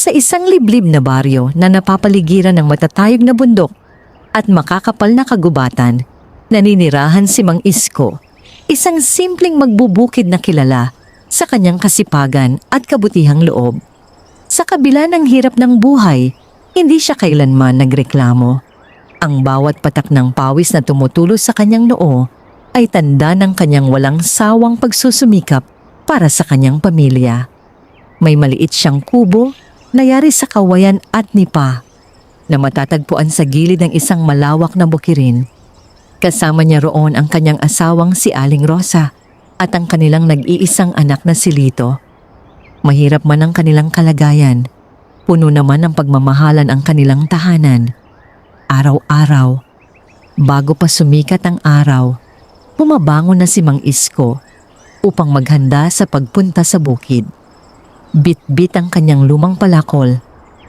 Sa isang liblib na baryo na napapaligiran ng matatayog na bundok at makakapal na kagubatan, naninirahan si Mang Isko, isang simpleng magbubukid na kilala sa kanyang kasipagan at kabutihang loob. Sa kabila ng hirap ng buhay, hindi siya kailanman nagreklamo. Ang bawat patak ng pawis na tumutulo sa kanyang noo ay tanda ng kanyang walang sawang pagsusumikap para sa kanyang pamilya. May maliit siyang kubo na yari sa kawayan at nipa na matatagpuan sa gilid ng isang malawak na bukirin. Kasama niya roon ang kanyang asawang si Aling Rosa at ang kanilang nag-iisang anak na si Lito. Mahirap man ang kanilang kalagayan, puno naman ng pagmamahalan ang kanilang tahanan. Araw-araw, bago pa sumikat ang araw, bumabangon na si Mang Isko upang maghanda sa pagpunta sa bukid. Bit-bit ang kanyang lumang palakol,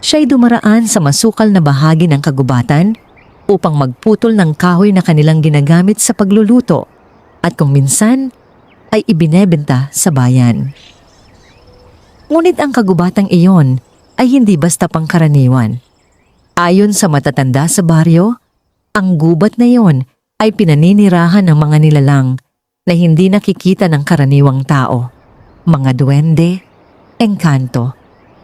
siya'y dumaraan sa masukal na bahagi ng kagubatan upang magputol ng kahoy na kanilang ginagamit sa pagluluto at kung minsan ay ibinebenta sa bayan. Ngunit ang kagubatang iyon ay hindi basta pangkaraniwan. Ayon sa matatanda sa baryo, ang gubat na iyon ay pinaninirahan ng mga nilalang na hindi nakikita ng karaniwang tao, mga duwende, engkanto,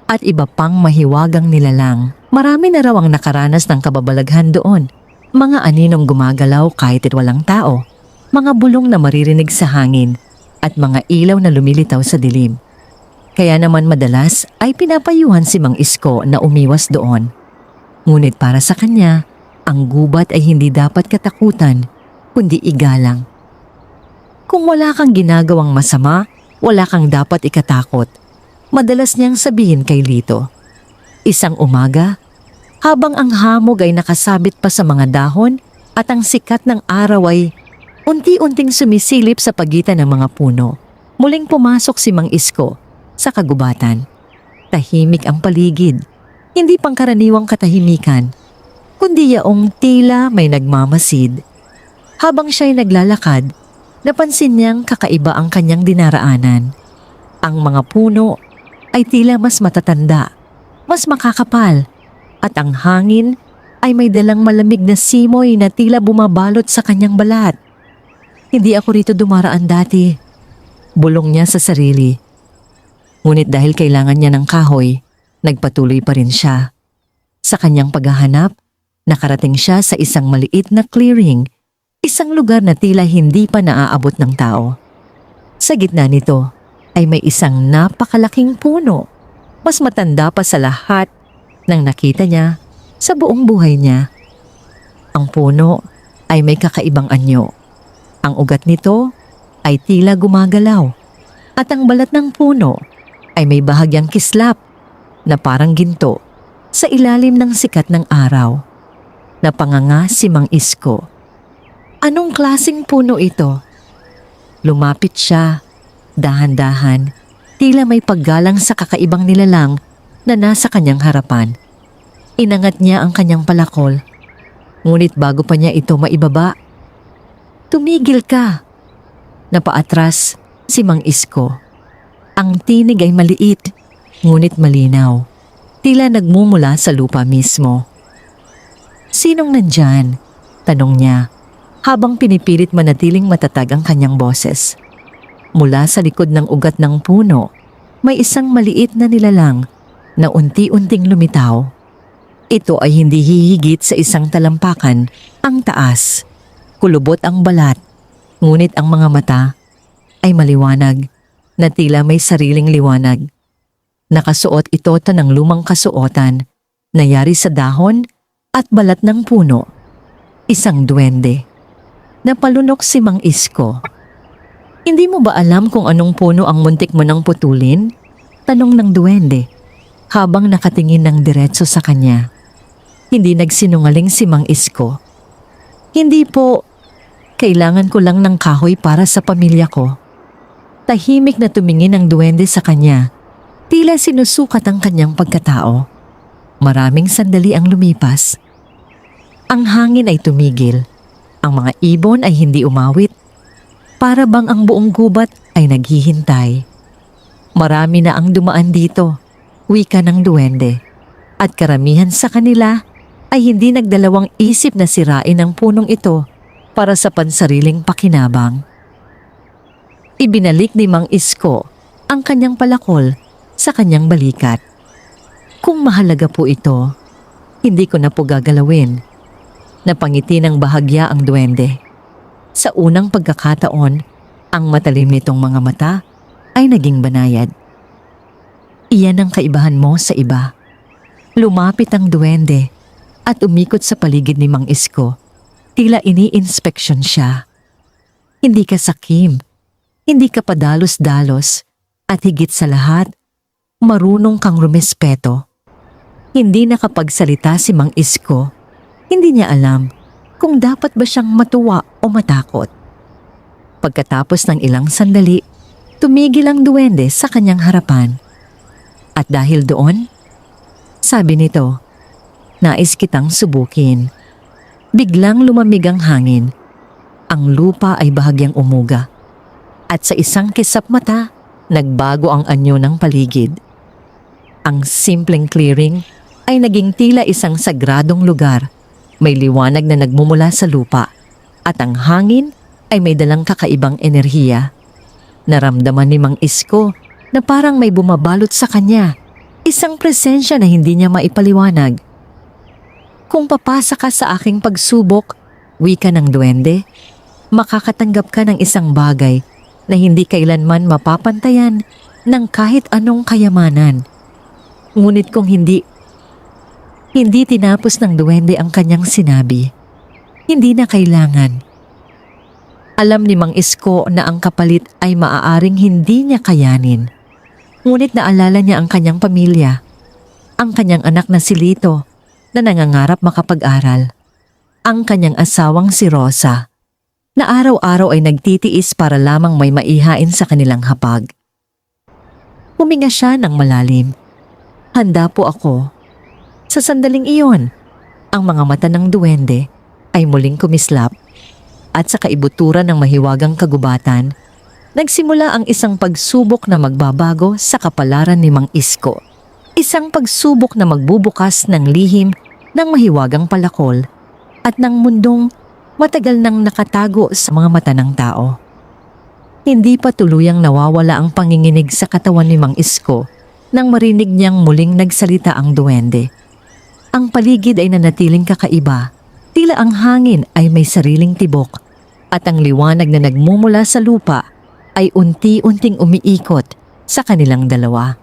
at iba pang mahiwagang nilalang. Marami na raw ang nakaranas ng kababalaghan doon. Mga aninong gumagalaw kahit walang tao, mga bulong na maririnig sa hangin, at mga ilaw na lumilitaw sa dilim. Kaya naman madalas ay pinapayuhan si Mang Isko na umiwas doon. Ngunit para sa kanya, ang gubat ay hindi dapat katakutan, kundi igalang. Kung wala kang ginagawang masama, wala kang dapat ikatakot. Madalas niyang sabihin kay Lito. Isang umaga, habang ang hamog ay nakasabit pa sa mga dahon at ang sikat ng araw ay unti-unting sumisilip sa pagitan ng mga puno, muling pumasok si Mang Isko sa kagubatan. Tahimik ang paligid, hindi pangkaraniwang katahimikan, kundi yaong tila may nagmamasid. Habang siya'y naglalakad, napansin niyang kakaiba ang kanyang dinaraanan. Ang mga puno ay tila mas matatanda, mas makakapal, at ang hangin ay may dalang malamig na simoy na tila bumabalot sa kanyang balat. Hindi ako rito dumaraan dati, bulong niya sa sarili. Ngunit dahil kailangan niya ng kahoy, nagpatuloy pa rin siya. Sa kanyang paghahanap, nakarating siya sa isang maliit na clearing, isang lugar na tila hindi pa naaabot ng tao. Sa gitna nito ay may isang napakalaking puno, mas matanda pa sa lahat ng nakita niya sa buong buhay niya. Ang puno ay may kakaibang anyo. Ang ugat nito ay tila gumagalaw at ang balat ng puno ay may bahagyang kislap na parang ginto sa ilalim ng sikat ng araw. Napanganga si Mang Isko. Anong klaseng puno ito? Lumapit siya, dahan-dahan, tila may paggalang sa kakaibang nilalang na nasa kanyang harapan. Inangat niya ang kanyang palakol, ngunit bago pa niya ito maibaba, "Tumigil ka!" Napaatras si Mang Isko. Ang tinig ay maliit, ngunit malinaw, tila nagmumula sa lupa mismo. "Sinong nandyan?" tanong niya, habang pinipilit manatiling matatag ang kanyang boses. Mula sa likod ng ugat ng puno, may isang maliit na nilalang na unti-unting lumitaw. Ito ay hindi hihigit sa isang talampakan ang taas. Kulubot ang balat, ngunit ang mga mata ay maliwanag na tila may sariling liwanag. Nakasuot ito ng lumang kasuotan na yari sa dahon at balat ng puno. Isang duwende. Napalunok si Mang Isko. "Hindi mo ba alam kung anong puno ang muntik mo nang putulin?" tanong ng duwende habang nakatingin ng diretso sa kanya. Hindi nagsinungaling si Mang Isko. "Hindi po, kailangan ko lang ng kahoy para sa pamilya ko." Tahimik na tumingin ang duwende sa kanya, tila sinusukat ang kanyang pagkatao. Maraming sandali ang lumipas. Ang hangin ay tumigil, ang mga ibon ay hindi umawit. Para bang ang buong gubat ay naghihintay. "Marami na ang dumaan dito," wika ng duwende. At karamihan sa kanila ay hindi nagdalawang isip na sirain ang punong ito para sa pansariling pakinabang. Ibinalik ni Mang Isko ang kanyang palakol sa kanyang balikat. Kung mahalaga po ito, hindi ko na po gagalawin. Napangiti ng bahagya ang duwende. Sa unang pagkakataon, ang matalim nitong mga mata ay naging banayad. Iyan ang kaibahan mo sa iba. Lumapit ang duwende at umikot sa paligid ni Mang Isko. Tila ini-inspeksyon siya. Hindi ka sakim, hindi ka padalos-dalos, at higit sa lahat, marunong kang rumespeto. Hindi nakapagsalita si Mang Isko. Hindi niya alam kung dapat ba siyang matuwa o matakot. Pagkatapos ng ilang sandali, tumigil ang duwende sa kanyang harapan. At dahil doon, sabi nito, nais kitang subukin. Biglang lumamig ang hangin. Ang lupa ay bahagyang umuga. At sa isang kisap mata, nagbago ang anyo ng paligid. Ang simpleng clearing ay naging tila isang sagradong lugar. May liwanag na nagmumula sa lupa at ang hangin ay may dalang kakaibang enerhiya. Naramdaman ni Mang Isko na parang may bumabalot sa kanya. Isang presensya na hindi niya maipaliwanag. Kung papasa ka sa aking pagsubok, wika ng duwende, makakatanggap ka ng isang bagay na hindi kailanman mapapantayan ng kahit anong kayamanan. Ngunit kung hindi tinapos ng duwende ang kanyang sinabi, hindi na kailangan. Alam ni Mang Isko na ang kapalit ay maaaring hindi niya kayanin. Ngunit naalala niya ang kanyang pamilya, ang kanyang anak na si Lito na nangangarap makapag-aral, ang kanyang asawang si Rosa na araw-araw ay nagtitiis para lamang may maihain sa kanilang hapag. Huminga siya ng malalim. Handa po ako. Sa sandaling iyon, ang mga mata ng duwende ay muling kumislap at sa kaibuturan ng mahiwagang kagubatan, nagsimula ang isang pagsubok na magbabago sa kapalaran ni Mang Isko. Isang pagsubok na magbubukas ng lihim ng mahiwagang palakol at ng mundong matagal nang nakatago sa mga mata ng tao. Hindi pa tuluyang nawawala ang panginginig sa katawan ni Mang Isko nang marinig niyang muling nagsalita ang duwende. Ang paligid ay nanatiling kakaiba, tila ang hangin ay may sariling tibok at ang liwanag na nagmumula sa lupa ay unti-unting umiikot sa kanilang dalawa.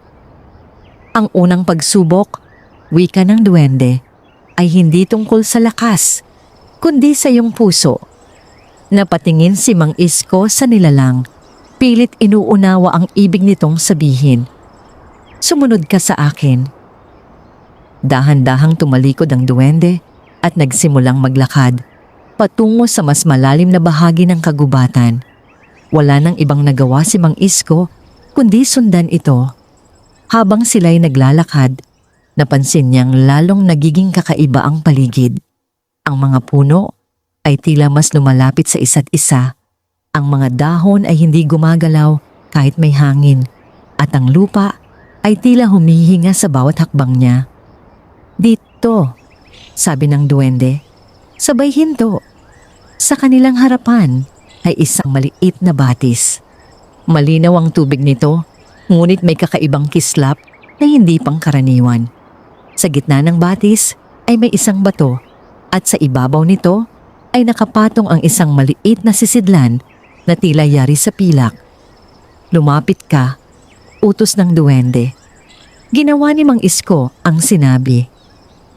Ang unang pagsubok, wika ng duwende, ay hindi tungkol sa lakas, kundi sa iyong puso. Napatingin si Mang Isko sa nilalang, pilit inuunawa ang ibig nitong sabihin. Sumunod ka sa akin. Dahan-dahang tumalikod ang duwende at nagsimulang maglakad patungo sa mas malalim na bahagi ng kagubatan. Wala nang ibang nagawa si Mang Isko kundi sundan ito. Habang sila'y naglalakad, napansin niyang lalong nagiging kakaiba ang paligid. Ang mga puno ay tila mas lumalapit sa isa't isa. Ang mga dahon ay hindi gumagalaw kahit may hangin at ang lupa ay tila humihinga sa bawat hakbang niya. Dito, sabi ng duwende, sabay hinto. Sa kanilang harapan ay isang maliit na batis. Malinaw ang tubig nito, ngunit may kakaibang kislap na hindi pangkaraniwan. Sa gitna ng batis ay may isang bato at sa ibabaw nito ay nakapatong ang isang maliit na sisidlan na tila yari sa pilak. Lumapit ka, utos ng duwende. Ginawa ni Mang Isko ang sinabi.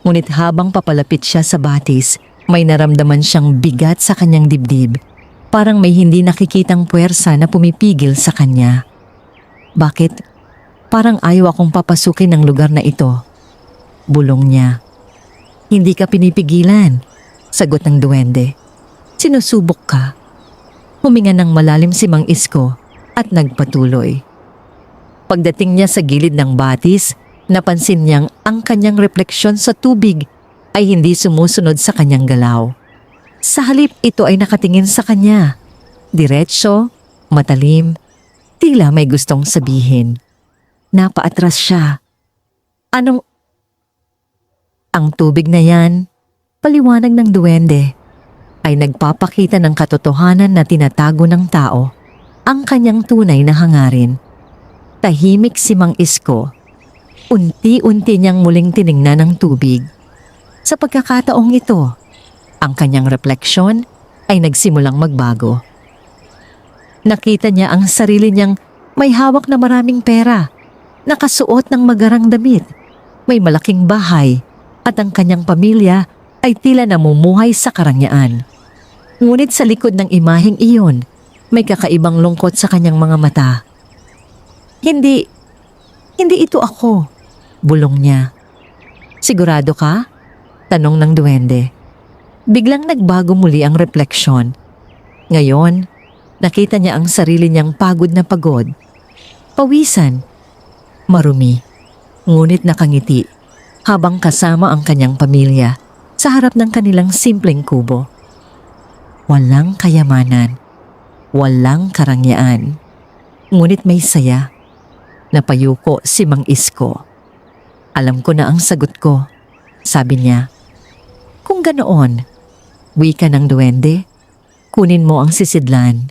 Ngunit habang papalapit siya sa batis, may naramdaman siyang bigat sa kanyang dibdib. Parang may hindi nakikitang puwersa na pumipigil sa kanya. Bakit? Parang ayaw akong papasukin ng lugar na ito. Bulong niya. Hindi ka pinipigilan, sagot ng duwende. Sinusubok ka. Huminga ng malalim si Mang Isko at nagpatuloy. Pagdating niya sa gilid ng batis, napansin niyang ang kanyang refleksyon sa tubig ay hindi sumusunod sa kanyang galaw. Sa halip ito ay nakatingin sa kanya. Diretso, matalim, tila may gustong sabihin. Napaatras siya. Ang tubig na yan, paliwanag ng duwende, ay nagpapakita ng katotohanan na tinatago ng tao ang kanyang tunay na hangarin. Tahimik si Mang Isko. Unti-unti niyang muling tiningnan ang tubig. Sa pagkakataong ito, ang kanyang refleksyon ay nagsimulang magbago. Nakita niya ang sarili niyang may hawak na maraming pera, nakasuot ng magarang damit, may malaking bahay, at ang kanyang pamilya ay tila namumuhay sa karangyaan. Ngunit sa likod ng imaheng iyon, may kakaibang lungkot sa kanyang mga mata. Hindi ito ako, bulong niya. Sigurado ka? Tanong ng duwende. Biglang nagbago muli ang refleksyon. Ngayon, nakita niya ang sarili niyang pagod na pagod. Pawisan, marumi, ngunit nakangiti habang kasama ang kanyang pamilya sa harap ng kanilang simpleng kubo. Walang kayamanan, walang karangyaan, ngunit may saya. Napayuko si Mang Isko. Alam ko na ang sagot ko, sabi niya. Kung ganoon, wika ng duwende, kunin mo ang sisidlan.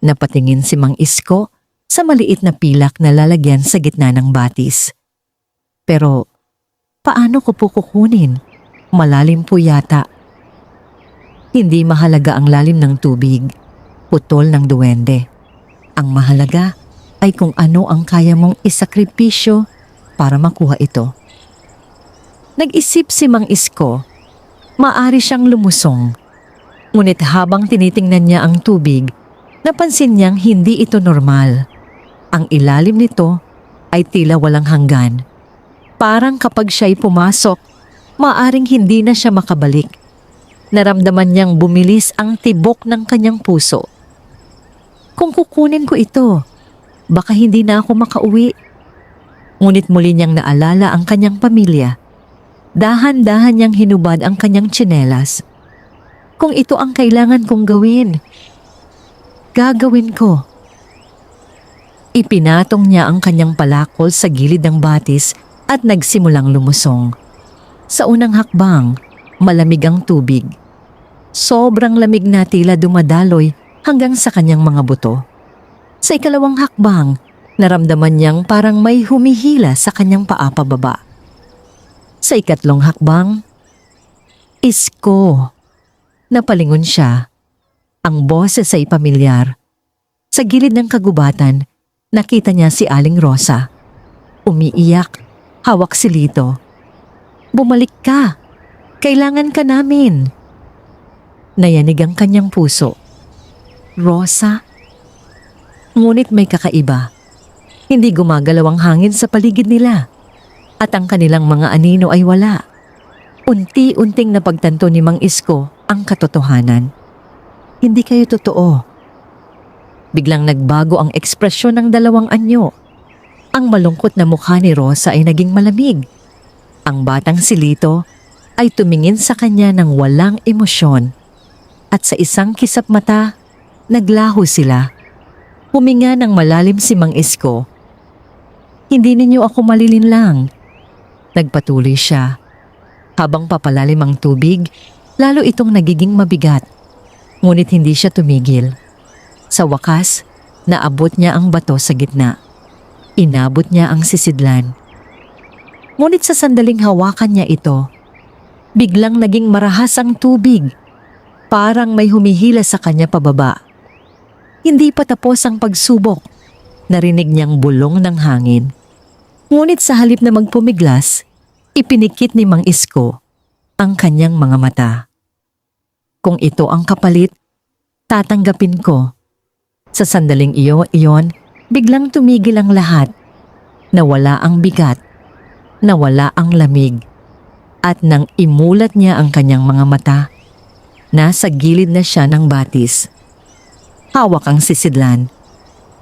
Napatingin si Mang Isko sa maliit na pilak na lalagyan sa gitna ng batis. Pero, paano ko po kukunin? Malalim po yata. Hindi mahalaga ang lalim ng tubig, putol ng duwende. Ang mahalaga ay kung ano ang kaya mong isakripisyo para makuha ito. Nag-isip si Mang Isko, maari siyang lumusong. Ngunit habang tinitingnan niya ang tubig, napansin niyang hindi ito normal. Ang ilalim nito ay tila walang hanggan. Parang kapag siya'y pumasok, maaring hindi na siya makabalik. Naramdaman niyang bumilis ang tibok ng kanyang puso. Kung kukunin ko ito, baka hindi na ako makauwi. Ngunit muli niyang naalala ang kanyang pamilya. Dahan-dahan niyang hinubad ang kanyang tsinelas. Kung ito ang kailangan kong gawin, gagawin ko. Ipinatong niya ang kanyang palakol sa gilid ng batis at nagsimulang lumusong. Sa unang hakbang, malamig ang tubig. Sobrang lamig na tila dumadaloy hanggang sa kanyang mga buto. Sa ikalawang hakbang, naramdaman niyang parang may humihila sa kanyang paa pababa. Sa ikatlong hakbang, Isko. Napalingon siya. Ang boses ay pamilyar. Sa gilid ng kagubatan, nakita niya si Aling Rosa. Umiiyak, hawak si Lito. Bumalik ka. Kailangan ka namin. Nayanig ang kanyang puso. Rosa? Ngunit may kakaiba. Hindi gumagalaw ang hangin sa paligid nila. At ang kanilang mga anino ay wala. Unti-unting napagtanto ni Mang Isko ang katotohanan. Hindi kayo totoo. Biglang nagbago ang ekspresyon ng dalawang anyo. Ang malungkot na mukha ni Rosa ay naging malamig. Ang batang si Lito ay tumingin sa kanya ng walang emosyon. At sa isang kisap mata, naglaho sila. Huminga ng malalim si Mang Isko. Hindi ninyo ako malilinlang. Nagpatuloy siya. Habang papalalim ang tubig, lalo itong nagiging mabigat. Ngunit hindi siya tumigil. Sa wakas, naabot niya ang bato sa gitna. Inabot niya ang sisidlan. Ngunit sa sandaling hawakan niya ito, biglang naging marahas ang tubig. Parang may humihila sa kanya pababa. Hindi pa tapos ang pagsubok. Narinig niyang bulong ng hangin. Ngunit sa halip na magpumiglas, ipinikit ni Mang Isko ang kanyang mga mata. Kung ito ang kapalit, tatanggapin ko. Sa sandaling iyon, biglang tumigil ang lahat. Nawala ang bigat, nawala ang lamig. At nang imulat niya ang kanyang mga mata, nasa gilid na siya ng batis. Hawak ang sisidlan.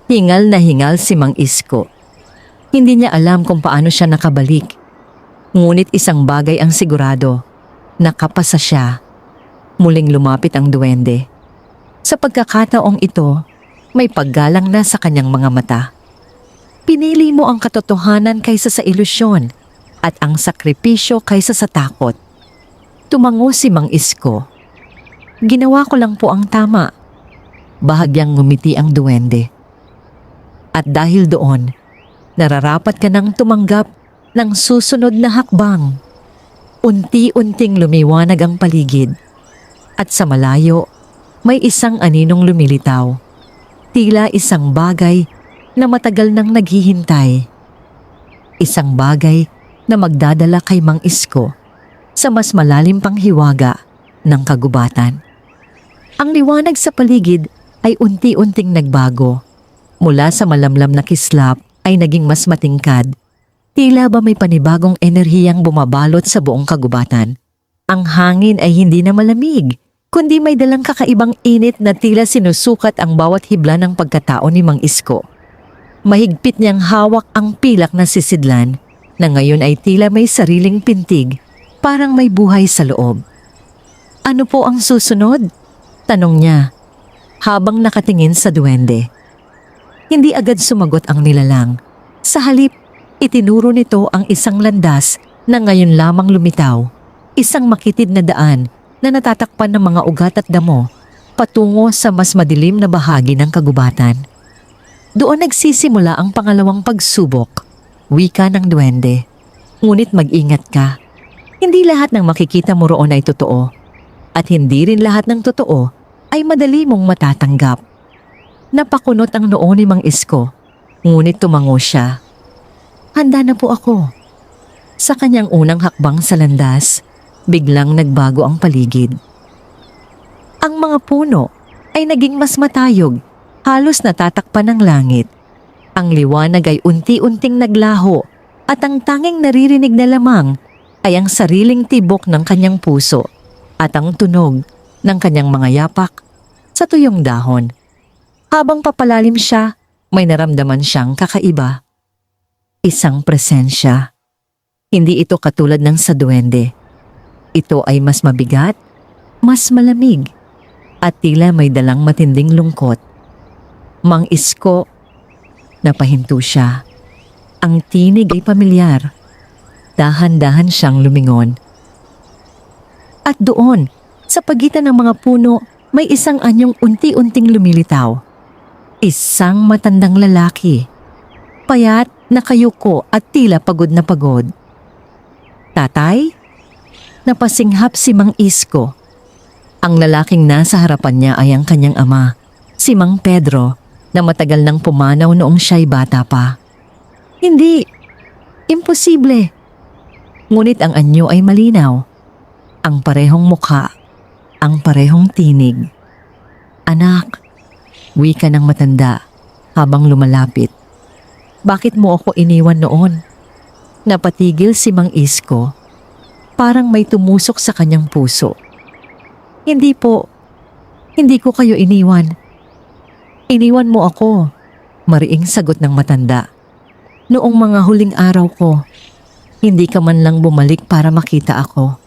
Hingal na hingal si Mang Isko. Hindi niya alam kung paano siya nakabalik. Ngunit isang bagay ang sigurado. Nakapasa siya. Muling lumapit ang duwende. Sa pagkakataong ito, may paggalang na sa kanyang mga mata. Pinili mo ang katotohanan kaysa sa ilusyon. at ang sakripisyo kaysa sa takot. Tumango si Mang Isko. Ginawa ko lang po ang tama. Bahagyang ngumiti ang duwende. At dahil doon, nararapat ka nang tumanggap ng susunod na hakbang. Unti-unting lumiwanag ang paligid. At sa malayo, may isang aninong lumilitaw. Tila isang bagay na matagal nang naghihintay. Isang bagay na magdadala kay Mang Isko sa mas malalim pang hiwaga ng kagubatan. Ang liwanag sa paligid ay unti-unting nagbago. Mula sa malamlam na kislap ay naging mas matingkad. Tila ba may panibagong enerhiyang bumabalot sa buong kagubatan. Ang hangin ay hindi na malamig, kundi may dalang kakaibang init na tila sinusukat ang bawat hibla ng pagkatao ni Mang Isko. Mahigpit niyang hawak ang pilak na sisidlan na ngayon ay tila may sariling pintig, parang may buhay sa loob. Ano po ang susunod? Tanong niya, habang nakatingin sa duwende. Hindi agad sumagot ang nilalang. Sa halip, itinuro nito ang isang landas na ngayon lamang lumitaw. Isang makitid na daan na natatakpan ng mga ugat at damo patungo sa mas madilim na bahagi ng kagubatan. Doon nagsisimula ang pangalawang pagsubok, wika ng duwende. Ngunit mag-ingat ka. Hindi lahat ng makikita mo roon ay totoo. At hindi rin lahat ng totoo ay madali mong matatanggap. Napakunot ang noo ni Mang Isko, ngunit tumango siya. Handa na po ako. Sa kanyang unang hakbang sa landas, biglang nagbago ang paligid. Ang mga puno ay naging mas matayog, halos natatakpan ng langit. Ang liwanag ay unti-unting naglaho at ang tanging naririnig na lamang ay ang sariling tibok ng kanyang puso at ang tunog ng kanyang mga yapak sa tuyong dahon. Habang papalalim siya, may naramdaman siyang kakaiba. Isang presensya. Hindi ito katulad ng sa duwende. Ito ay mas mabigat, mas malamig, at tila may dalang matinding lungkot. Mang Isko, napahinto siya. Ang tinig ay pamilyar. Dahan-dahan siyang lumingon. At doon, sa pagitan ng mga puno, may isang anyong unti-unting lumilitaw. Isang matandang lalaki. Payat, nakayuko at tila pagod na pagod. Tatay? Napasinghap si Mang Isko. Ang lalaking nasa harapan niya ay ang kanyang ama, si Mang Pedro, na matagal nang pumanaw noong siya'y bata pa. Hindi. Imposible. Ngunit ang anyo ay malinaw. Ang parehong mukha, ang parehong tinig. Anak, wika ng matanda habang lumalapit. Bakit mo ako iniwan noon? Napatigil si Mang Isko. Parang may tumusok sa kanyang puso. Hindi po. Hindi ko kayo iniwan. Iniwan mo ako, mariing sagot ng matanda. Noong mga huling araw ko, hindi ka man lang bumalik para makita ako.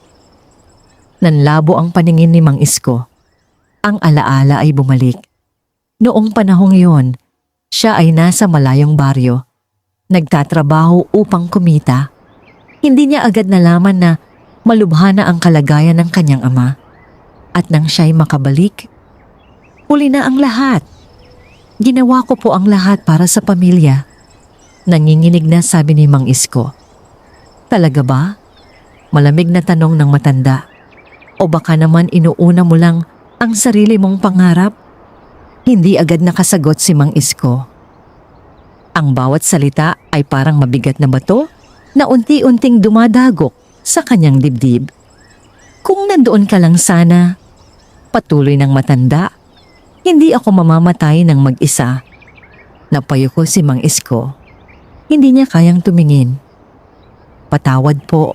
Nanlabo ang paningin ni Mang Isko. Ang alaala ay bumalik. Noong panahong yon, siya ay nasa malayong baryo. Nagtatrabaho upang kumita. Hindi niya agad nalaman na malubha na ang kalagayan ng kanyang ama. At nang siya'y makabalik, huli na ang lahat. Ginawa ko po ang lahat para sa pamilya. Nanginginig na sabi ni Mang Isko. Talaga ba? Malamig na tanong ng matanda. O baka naman inuuna mo lang ang sarili mong pangarap? Hindi agad nakasagot si Mang Isko. Ang bawat salita ay parang mabigat na bato na unti-unting dumadagok sa kanyang dibdib. Kung nandoon ka lang sana, patuloy ng matanda, hindi ako mamamatay ng mag-isa. Napayuko si Mang Isko. Hindi niya kayang tumingin. Patawad po.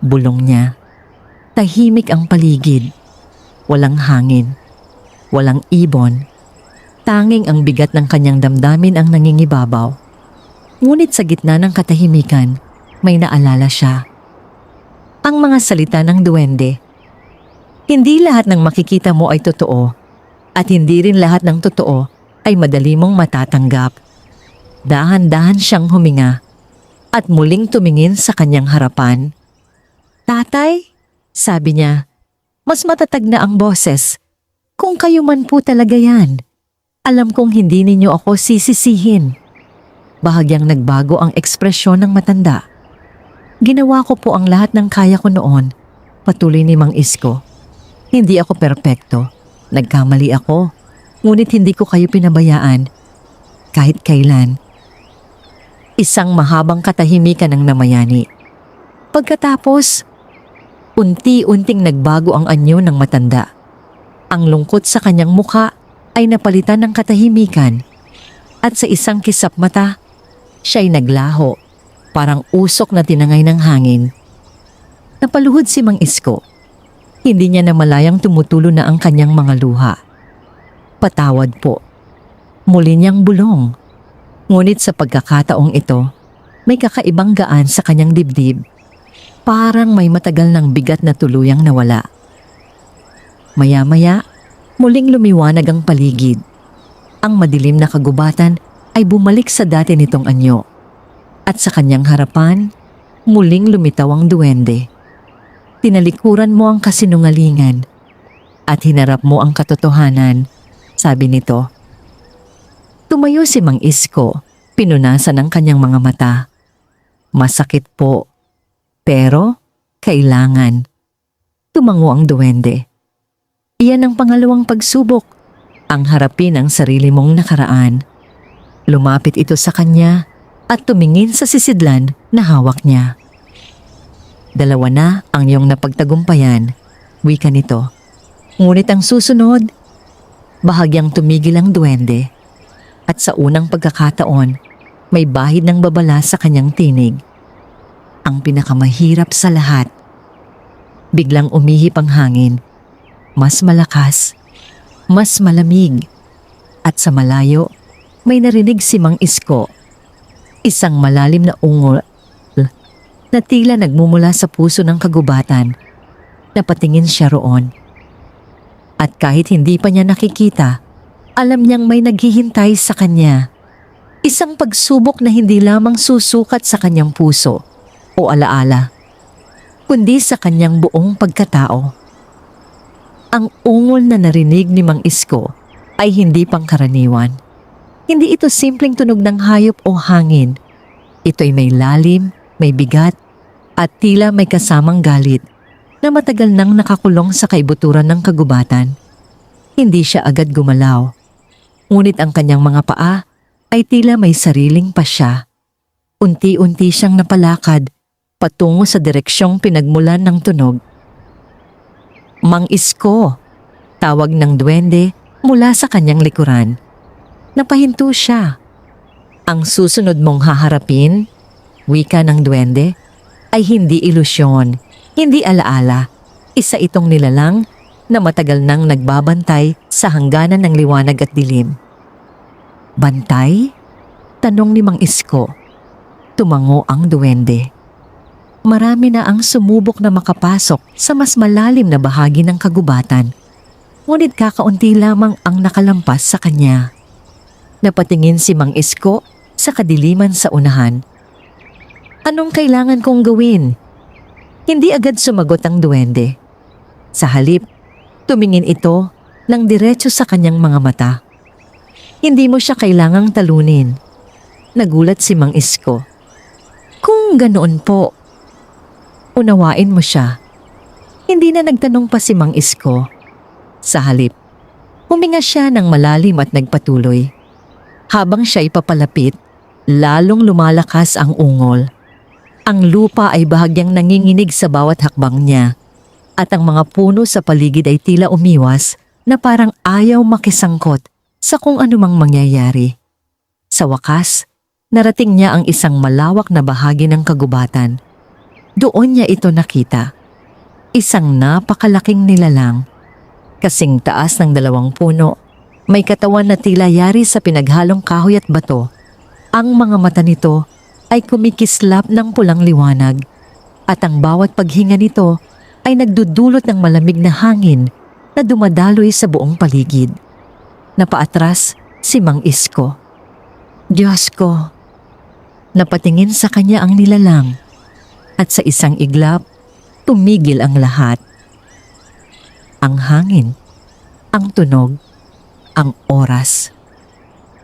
Bulong niya. Tahimik ang paligid. Walang hangin. Walang ibon. Tanging ang bigat ng kanyang damdamin ang nangingibabaw. Ngunit sa gitna ng katahimikan, may naalala siya. Ang mga salita ng duwende. Hindi lahat ng makikita mo ay totoo at hindi rin lahat ng totoo ay madali mong matatanggap. Dahan-dahan siyang huminga. at muling tumingin sa kanyang harapan. "Tatay," sabi niya, mas matatag na ang boses. "Kung kayo man po talaga yan, alam kong hindi ninyo ako sisisihin." Bahagyang nagbago ang ekspresyon ng matanda. "Ginawa ko po ang lahat ng kaya ko noon," patuloy ni Mang Isko. "Hindi ako perpekto. Nagkamali ako. Ngunit hindi ko kayo pinabayaan. Kahit kailan." Isang mahabang katahimikan ang namayani. Pagkatapos, unti-unting nagbago ang anyo ng matanda. Ang lungkot sa kanyang mukha ay napalitan ng katahimikan. At sa isang kisap mata, siya'y naglaho, parang usok na tinangay ng hangin. Napaluhod si Mang Isko. Hindi niya namalayang tumutulo na ang kanyang mga luha. "Patawad po." Muli niyang bulong. Ngunit sa pagkakataong ito, may kakaibang gaan sa kanyang dibdib. Parang may matagal ng bigat na tuluyang nawala. Maya-maya, muling lumiwanag ang paligid. Ang madilim na kagubatan ay bumalik sa dati nitong anyo. At sa kanyang harapan, muling lumitaw ang duwende. "Tinalikuran mo ang kasinungalingan at hinarap mo ang katotohanan," sabi nito. Tumayo si Mang Isko, pinunasan ang kanyang mga mata. "Masakit po, pero kailangan." Tumango ang duwende. "Iyan ang pangalawang pagsubok, ang harapin ang sarili mong nakaraan." Lumapit ito sa kanya at tumingin sa sisidlan na hawak niya. "Dalawa na ang iyong napagtagumpayan," wika nito. Ngunit ang susunod, bahagyang tumigil ang duwende. At sa unang pagkakataon, may bahid ng babala sa kanyang tinig. Ang pinakamahirap sa lahat. Biglang umihip ang hangin. Mas malakas, mas malamig. At sa malayo, may narinig si Mang Isko. Isang malalim na ungol na tila nagmumula sa puso ng kagubatan. Napatingin siya roon. At kahit hindi pa niya nakikita, alam niyang may naghihintay sa kanya. Isang pagsubok na hindi lamang susukat sa kanyang puso o alaala, kundi sa kanyang buong pagkatao. Ang ungol na narinig ni Mang Isko ay hindi pangkaraniwan. Hindi ito simpleng tunog ng hayop o hangin. Ito'y may lalim, may bigat, at tila may kasamang galit na matagal nang nakakulong sa kaibuturan ng kagubatan. Hindi siya agad gumalaw. Ngunit ang kanyang mga paa ay tila may sariling pasya. Unti-unti siyang napalakad patungo sa direksyong pinagmulan ng tunog. "Mang Isko," tawag ng duwende mula sa kanyang likuran. Napahinto siya. "Ang susunod mong haharapin," wika ng duwende, "ay hindi ilusyon, hindi alaala. Isa itong nilalang na matagal nang nagbabantay sa hangganan ng liwanag at dilim." "Bantay?" tanong ni Mang Isko. Tumango ang duwende. Marami na ang sumubok na makapasok sa mas malalim na bahagi ng kagubatan. Ngunit kakaunti lamang ang nakalampas sa kanya. Napatingin si Mang Isko sa kadiliman sa unahan. "Anong kailangan kong gawin?" Hindi agad sumagot ang duwende. Sa halip, tumingin ito ng diretso sa kanyang mga mata. "Hindi mo siya kailangang talunin." Nagulat si Mang Isko. "Kung ganoon po, unawain mo siya." Hindi na nagtanong pa si Mang Isko. Sa halip, huminga siya ng malalim at nagpatuloy. Habang siya'y papalapit, lalong lumalakas ang ungol. Ang lupa ay bahagyang nanginginig sa bawat hakbang niya. At ang mga puno sa paligid ay tila umiwas na parang ayaw makisangkot sa kung anumang mangyayari. Sa wakas, narating niya ang isang malawak na bahagi ng kagubatan. Doon niya ito nakita. Isang napakalaking nilalang. Kasing taas ng 2 puno, may katawan na tila yari sa pinaghalong kahoy at bato. Ang mga mata nito ay kumikislap ng pulang liwanag at ang bawat paghinga nito ay nagdudulot ng malamig na hangin na dumadaloy sa buong paligid. Napaatras si Mang Isko. "Diyos ko, Napatingin sa kanya ang nilalang at sa isang iglap, tumigil ang lahat. Ang hangin, ang tunog, ang oras.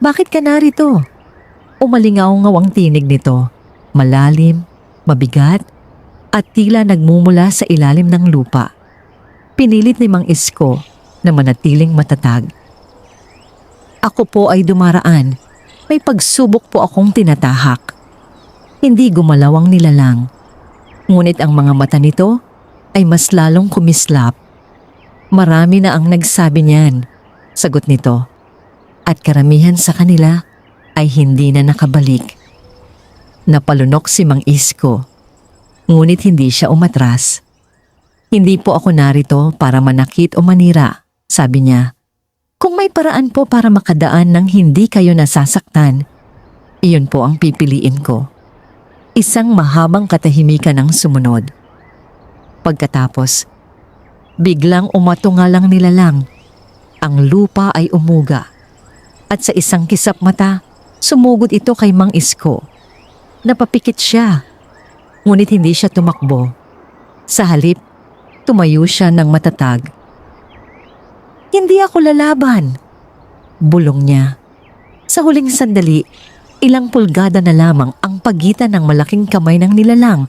Bakit ka narito? Umalingaw-ngaw ang tinig nito, malalim, mabigat, at tila nagmumula sa ilalim ng lupa. Pinilit ni Mang Isko na manatiling matatag. Ako po ay dumaraan. May pagsubok po akong tinatahak. Hindi gumalaw ang nilalang. Ngunit ang mga mata nito ay mas lalong kumislap. Marami na ang nagsabi niyan, sagot nito. At karamihan sa kanila ay hindi na nakabalik. Napalunok si Mang Isko. Ngunit hindi siya umatras. Hindi po ako narito para manakit o manira, sabi niya. Kung may paraan po para makadaan nang hindi kayo nasasaktan, iyon po ang pipiliin ko. Isang mahabang katahimikan ang sumunod. Pagkatapos, biglang umatungal ang nilalang. Ang lupa ay umuga. At sa isang kisap mata, sumugod ito kay Mang Isko. Napapikit siya. Ngunit hindi siya tumakbo. Sa halip, tumayo siya ng matatag. Hindi ako lalaban, bulong niya. Sa huling sandali, ilang pulgada na lamang ang pagitan ng malaking kamay ng nilalang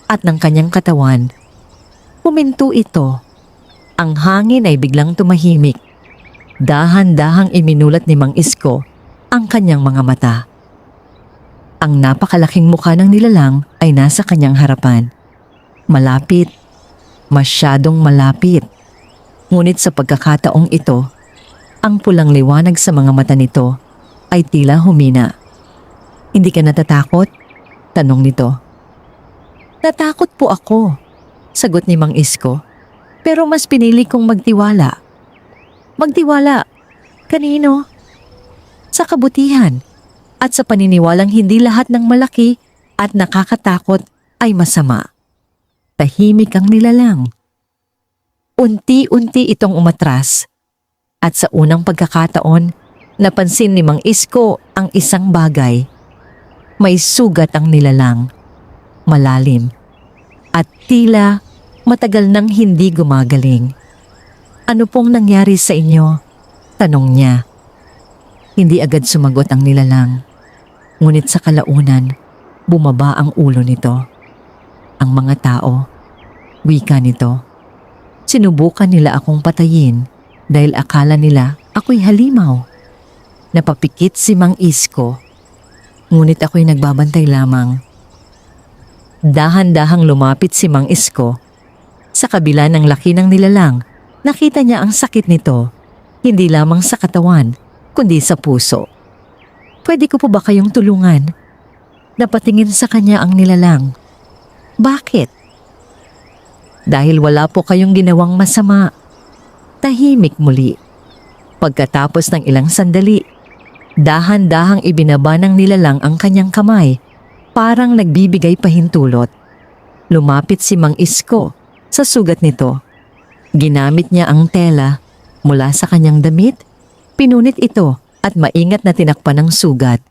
at ng kanyang katawan. Huminto ito. Ang hangin ay biglang tumahimik. Dahan-dahang iminulat ni Mang Isko ang kanyang mga mata. Ang napakalaking mukha ng nilalang ay nasa kanyang harapan. Malapit, masyadong malapit. Ngunit sa pagkakataong ito, ang pulang liwanag sa mga mata nito ay tila humina. Hindi ka natatakot? Tanong nito. Natakot po ako, sagot ni Mang Isko. Pero mas pinili kong magtiwala. Magtiwala? Kanino? Sa kabutihan at sa paniniwalang hindi lahat ng malaki at nakakatakot ay masama. Tahimik ang nilalang. Unti-unti itong umatras at sa unang pagkakataon, napansin ni Mang Isko ang isang bagay. May sugat ang nilalang, malalim, at tila matagal nang hindi gumagaling. Ano pong nangyari sa inyo? Tanong niya. Hindi agad sumagot ang nilalang. Ngunit sa kalaunan, bumaba ang ulo nito. Ang mga tao, wika nito. Sinubukan nila akong patayin dahil akala nila ako'y halimaw. Napapikit si Mang Isko. Ngunit ako'y nagbabantay lamang. Dahan-dahang lumapit si Mang Isko. Sa kabila ng laki ng nilalang, nakita niya ang sakit nito, hindi lamang sa katawan, kundi sa puso. Pwede ko po ba kayong tulungan? Napatingin sa kanya ang nilalang. Bakit? Dahil wala po kayong ginawang masama. Tahimik muli. Pagkatapos ng ilang sandali, dahan-dahang ibinaba ng nilalang ang kanyang kamay, parang nagbibigay pahintulot. Lumapit si Mang Isko sa sugat nito. Ginamit niya ang tela mula sa kanyang damit, pinunit ito at maingat na tinakpan ng sugat.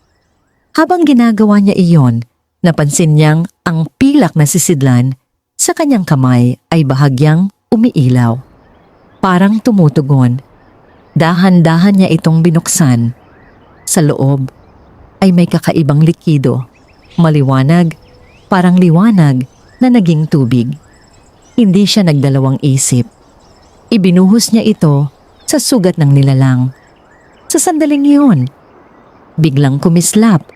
Habang ginagawa niya iyon, napansin niyang ang pilak na sisidlan sa kanyang kamay ay bahagyang umiilaw. Parang tumutugon. Dahan-dahan niya itong binuksan. Sa loob ay may kakaibang likido, maliwanag, parang liwanag na naging tubig. Hindi siya nagdalawang isip. Ibinuhos niya ito sa sugat ng nilalang. Sa sandaling iyon, biglang kumislap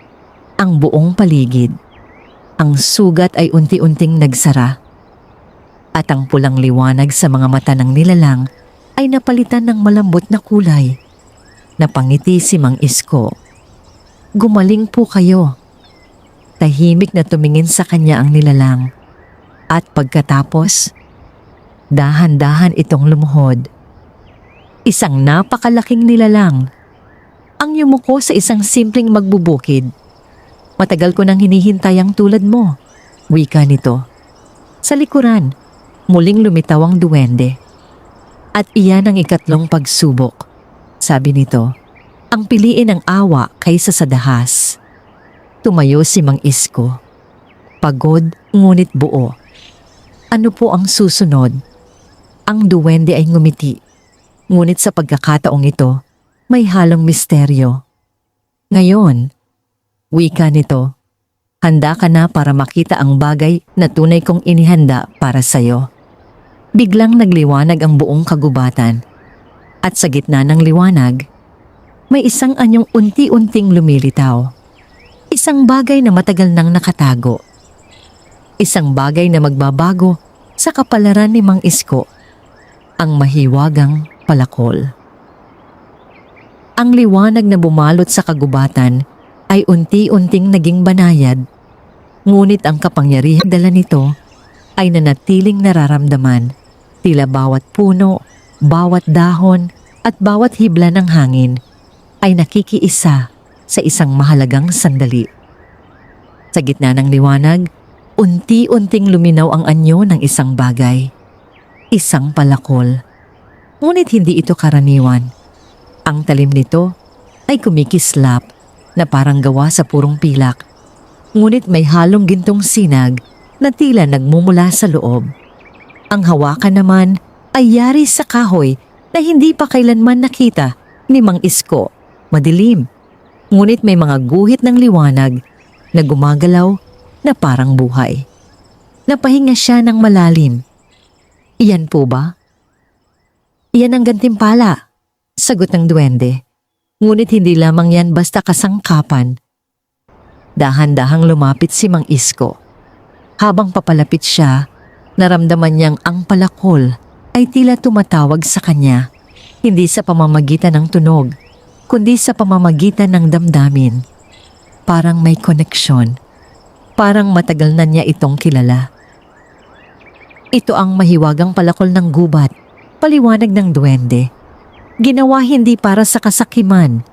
ang buong paligid. Ang sugat ay unti-unting nagsara. At ang pulang liwanag sa mga mata ng nilalang ay napalitan ng malambot na kulay. Napangiti si Mang Isko. Gumaling po kayo. Tahimik na tumingin sa kanya ang nilalang. At pagkatapos, dahan-dahan itong lumuhod. Isang napakalaking nilalang. Ang yumuko sa isang simpleng magbubukid. Matagal ko nang hinihintay ang tulad mo, wika nito. Sa likuran, muling lumitaw ang duwende. At iyan ang ikatlong pagsubok, sabi nito. Ang piliin ng awa kaysa sa dahas. Tumayo si Mang Isko. Pagod ngunit buo. Ano po ang susunod? Ang duwende ay ngumiti. Ngunit sa pagkakataong ito, may halong misteryo. Ngayon, wika nito, handa ka na para makita ang bagay na tunay kong inihanda para sa'yo. Biglang nagliwanag ang buong kagubatan. At sa gitna ng liwanag, may isang anyong unti-unting lumilitaw. Isang bagay na matagal nang nakatago. Isang bagay na magbabago sa kapalaran ni Mang Isko. Ang mahiwagang palakol. Ang liwanag na bumalot sa kagubatan ay unti-unting naging banayad. Ngunit ang kapangyarihang dala nito ay nanatiling nararamdaman. Tila bawat puno, bawat dahon at bawat hibla ng hangin ay nakikiisa sa isang mahalagang sandali. Sa gitna ng liwanag, unti-unting luminaw ang anyo ng isang bagay. Isang palakol. Ngunit hindi ito karaniwan. Ang talim nito ay kumikislap na parang gawa sa purong pilak. Ngunit may halong gintong sinag na tila nagmumula sa loob. Ang hawakan naman ay yari sa kahoy na hindi pa kailanman nakita ni Mang Isko. Madilim. Ngunit may mga guhit ng liwanag na gumagalaw na parang buhay. Napahinga siya ng malalim. Iyan po ba? Iyan ang gantimpala, sagot ng duwende. Ngunit hindi lamang yan basta kasangkapan. Dahan-dahang lumapit si Mang Isko. Habang papalapit siya, naramdaman niyang ang palakol ay tila tumatawag sa kanya. Hindi sa pamamagitan ng tunog, kundi sa pamamagitan ng damdamin. Parang may koneksyon. Parang matagal na niya itong kilala. Ito ang mahiwagang palakol ng gubat, paliwanag ng duwende. Ginawa hindi para sa kasakiman,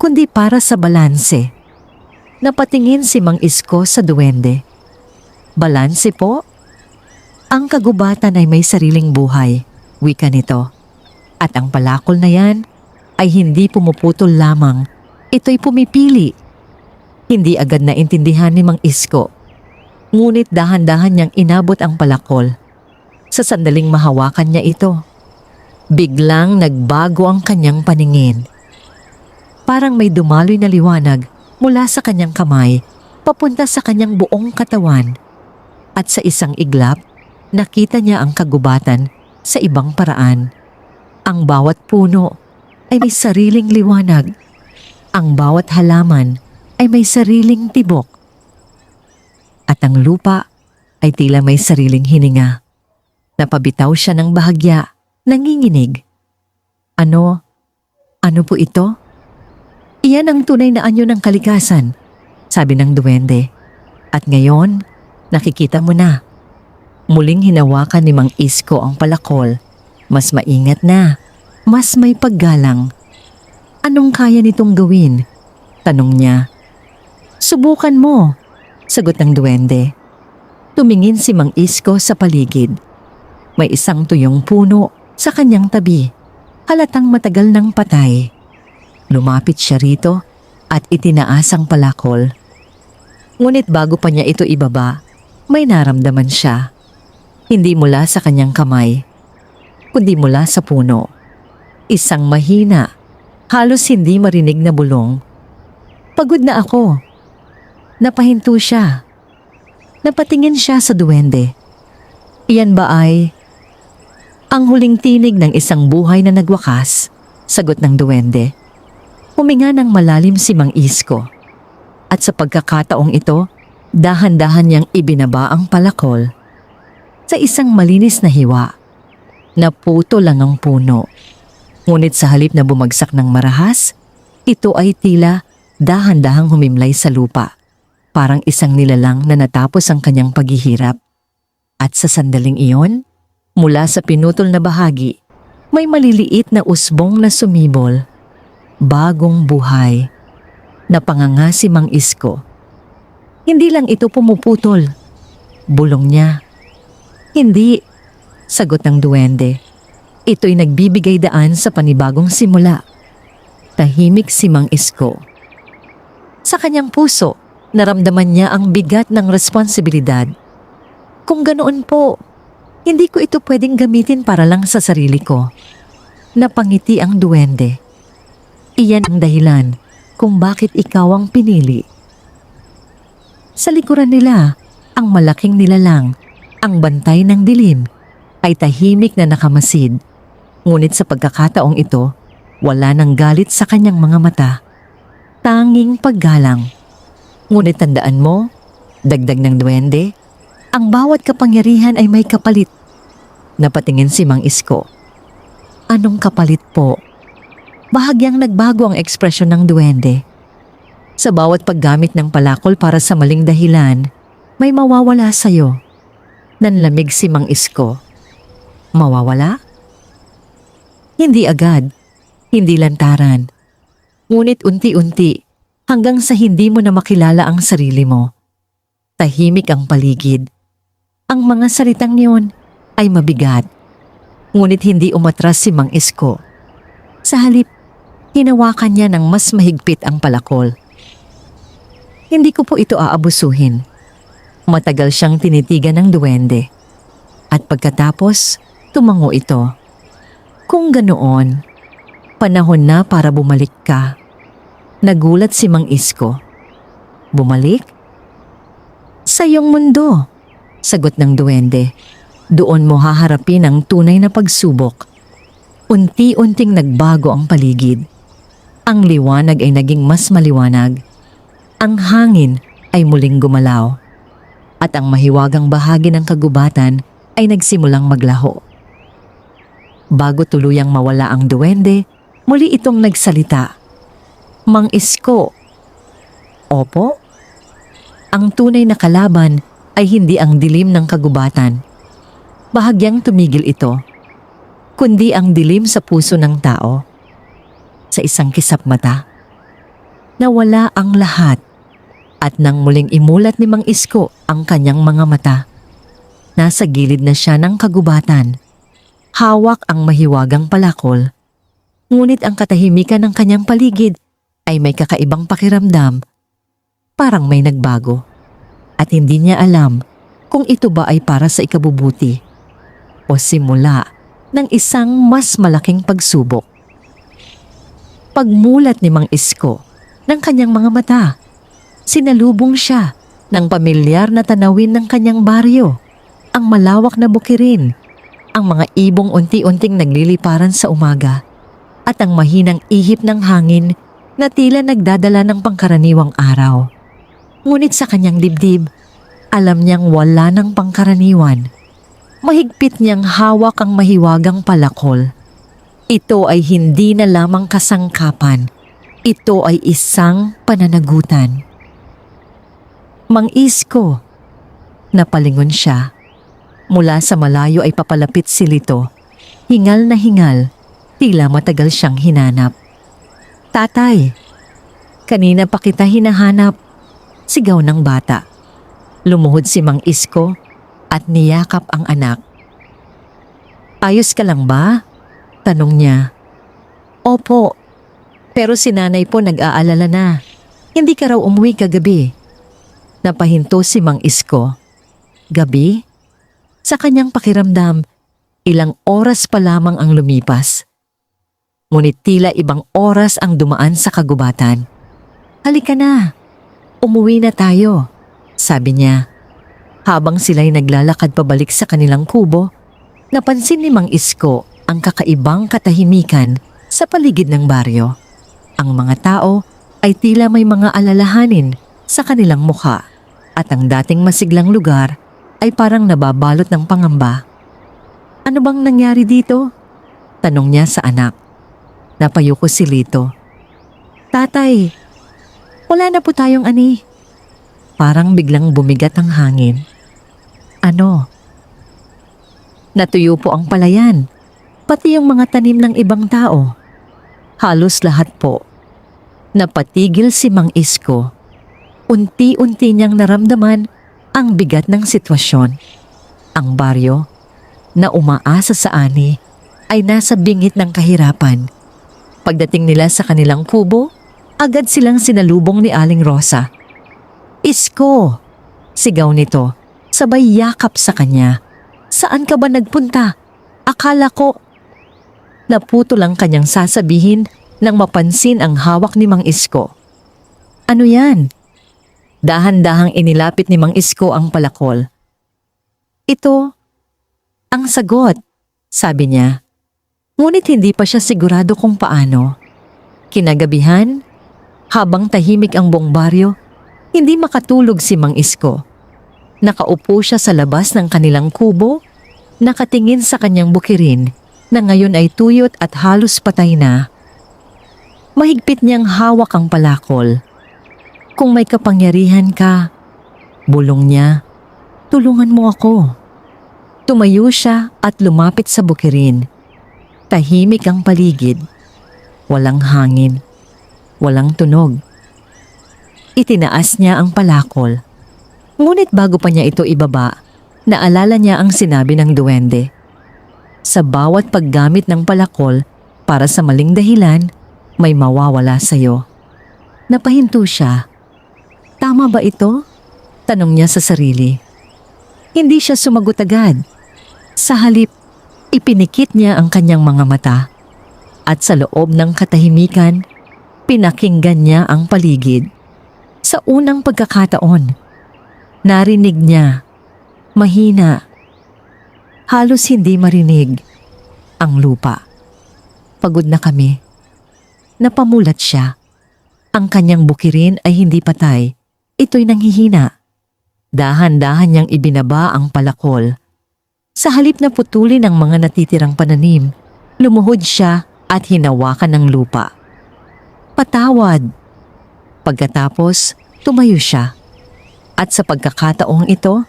kundi para sa balanse. Napatingin si Mang Isko sa duwende. Balanse po? Ang kagubatan ay may sariling buhay, wika nito. At ang palakol na yan ay hindi pumuputol lamang, ito'y pumipili. Hindi agad na intindihan ni Mang Isko. Ngunit dahan-dahan niyang inabot ang palakol. Sa sandaling mahawakan niya ito, biglang nagbago ang kanyang paningin. Parang may dumaloy na liwanag mula sa kanyang kamay papunta sa kanyang buong katawan. At sa isang iglap, nakita niya ang kagubatan sa ibang paraan. Ang bawat puno ay may sariling liwanag. Ang bawat halaman ay may sariling tibok. At ang lupa ay tila may sariling hininga. Napabitaw siya ng bahagya, nanginginig. Ano po ito? Iyan ang tunay na anyo ng kalikasan, sabi ng duwende. At ngayon, nakikita mo na. Muling hinawakan ni Mang Isko ang palakol. Mas maingat na, mas may paggalang. Anong kaya nitong gawin? Tanong niya. Subukan mo, sagot ng duwende. Tumingin si Mang Isko sa paligid. May isang tuyong puno sa kanyang tabi. Halatang matagal nang patay. Lumapit siya rito at itinaas ang palakol. Ngunit bago pa niya ito ibaba, may naramdaman siya. Hindi mula sa kanyang kamay, kundi mula sa puno. Isang mahina, halos hindi marinig na bulong. Pagod na ako. Napahinto siya. Napatingin siya sa duwende. Iyan ba ay ang huling tinig ng isang buhay na nagwakas? Sagot ng duwende. Huminga ng malalim si Mang Isko. At sa pagkakataong ito, dahan-dahan niyang ibinaba ang palakol. Sa isang malinis na hiwa, naputo lang ang puno. Ngunit sa halip na bumagsak ng marahas, ito ay tila dahan-dahang humimlay sa lupa. Parang isang nilalang na natapos ang kanyang paghihirap. At sa sandaling iyon, mula sa pinutol na bahagi, may maliliit na usbong na sumibol. Bagong buhay. Napanganga si Mang Isko. Hindi lang ito pumuputol. Bulong niya. Hindi, sagot ng duwende. Ito'y nagbibigay daan sa panibagong simula. Tahimik si Mang Isko. Sa kanyang puso, Naramdaman niya ang bigat ng responsibilidad. Kung ganoon po, hindi ko ito pwedeng gamitin para lang sa sarili ko. Napangiti ang duwende. Iyan ang dahilan kung bakit ikaw ang pinili. Sa likuran nila, ang malaking nilalang, ang bantay ng dilim, ay tahimik na nakamasid. Ngunit sa pagkakataong ito, wala nang galit sa kanyang mga mata. Tanging paggalang. Ngunit tandaan mo, dagdag ng duwende, ang bawat kapangyarihan ay may kapalit. Napatingin si Mang Isko. Anong kapalit po? Bahagyang nagbago ang ekspresyon ng duwende. Sa bawat paggamit ng palakol para sa maling dahilan, may mawawala sa'yo. Nanlamig si Mang Isko. Mawawala? Hindi agad, hindi lantaran. Ngunit unti-unti hanggang sa hindi mo na makilala ang sarili mo. Tahimik ang paligid. Ang mga salitang niyon ay mabigat. Ngunit hindi umatras si Mang Isko. Sa halip, hinawakan niya ng mas mahigpit ang palakol. Hindi ko po ito aabusuhin. Matagal siyang tinitigan ng duwende. At pagkatapos, tumango ito. Kung ganoon, panahon na para bumalik ka. Nagulat si Mang Isko. Bumalik? Sa iyong mundo, sagot ng duwende. Doon mo haharapin ang tunay na pagsubok. Unti-unting nagbago ang paligid. Ang liwanag ay naging mas maliwanag. Ang hangin ay muling gumalaw. At ang mahiwagang bahagi ng kagubatan ay nagsimulang maglaho. Bago tuluyang mawala ang duwende, muli itong nagsalita. Mang Isko. Opo? Ang tunay na kalaban ay hindi ang dilim ng kagubatan. Bahagyang tumigil ito, kundi ang dilim sa puso ng tao. Sa isang kisap mata, nawala ang lahat at nang muling imulat ni Mang Isko ang kanyang mga mata. Nasa gilid na siya ng kagubatan. Hawak ang mahiwagang palakol. Ngunit ang katahimikan ng kanyang paligid ay may kakaibang pakiramdam. Parang may nagbago. At hindi niya alam kung ito ba ay para sa ikabubuti o simula ng isang mas malaking pagsubok. Pagmulat ni Mang Isko ng kanyang mga mata, sinalubong siya ng pamilyar na tanawin ng kanyang baryo, ang malawak na bukirin, ang mga ibong unti-unting nagliliparan sa umaga, at ang mahinang ihip ng hangin na tila nagdadala ng pangkaraniwang araw. Ngunit sa kanyang dibdib, alam niyang wala ng pangkaraniwan. Mahigpit niyang hawak ang mahiwagang palakol. Ito ay hindi na lamang kasangkapan. Ito ay isang pananagutan. Mang Isko, napalingon siya. Mula sa malayo ay papalapit si Lito. Hingal na hingal, tila matagal siyang hinanap. Tatay, kanina pa kita hinahanap. Sigaw ng bata. Lumuhod si Mang Isko at niyakap ang anak. Ayos ka lang ba? Tanong niya. Opo, pero si nanay po nag-aalala na. Hindi ka raw umuwi kagabi. Napahinto si Mang Isko. Gabi? Sa kanyang pakiramdam, ilang oras pa lamang ang lumipas. Ngunit tila ibang oras ang dumaan sa kagubatan. Halika na, umuwi na tayo, sabi niya. Habang sila'y naglalakad pabalik sa kanilang kubo, napansin ni Mang Isko ang kakaibang katahimikan sa paligid ng baryo. Ang mga tao ay tila may mga alalahanin sa kanilang mukha at ang dating masiglang lugar ay parang nababalot ng pangamba. Ano bang nangyari dito? Tanong niya sa anak. Napayuko si Lito. Tatay, wala na po tayong ani. Parang biglang bumigat ang hangin. Ano? Natuyo po ang palayan, pati yung mga tanim ng ibang tao. Halos lahat po. Napatigil si Mang Isko. Unti-unti niyang naramdaman ang bigat ng sitwasyon. Ang baryo, na umaasa sa ani, ay nasa bingit ng kahirapan. Pagdating nila sa kanilang kubo, agad silang sinalubong ni Aling Rosa. Isko! Sigaw nito, sabay yakap sa kanya. Saan ka ba nagpunta? Akala ko... Naputo lang kanyang sasabihin nang mapansin ang hawak ni Mang Isko. Ano yan? Dahan-dahang inilapit ni Mang Isko ang palakol. Ito, ang sagot, sabi niya. Ngunit hindi pa siya sigurado kung paano. Kinagabihan, habang tahimik ang buong baryo, hindi makatulog si Mang Isko. Nakaupo siya sa labas ng kanilang kubo, nakatingin sa kanyang bukirin na ngayon ay tuyot at halos patay na. Mahigpit niyang hawak ang palakol. Kung may kapangyarihan ka, bulong niya, tulungan mo ako. Tumayo siya at lumapit sa bukirin. Tahimik ang paligid. Walang hangin. Walang tunog. Itinaas niya ang palakol. Ngunit bago pa niya ito ibaba, naalala niya ang sinabi ng duwende. Sa bawat paggamit ng palakol para sa maling dahilan, may mawawala sa'yo. Napahinto siya. Tama ba ito? Tanong niya sa sarili. Hindi siya sumagot agad. Sa halip, ipinikit niya ang kanyang mga mata. At sa loob ng katahimikan, pinakinggan niya ang paligid. Sa unang pagkakataon, narinig niya, mahina, halos hindi marinig, ang lupa. Pagod na kami. Napamulat siya. Ang kanyang bukirin ay hindi patay. Ito'y nanghihina. Dahan-dahan niyang ibinaba ang palakol. Sa halip na putulin ang mga natitirang pananim, lumuhod siya at hinawakan ng lupa. Patawad! Pagkatapos, tumayo siya. At sa pagkakataong ito,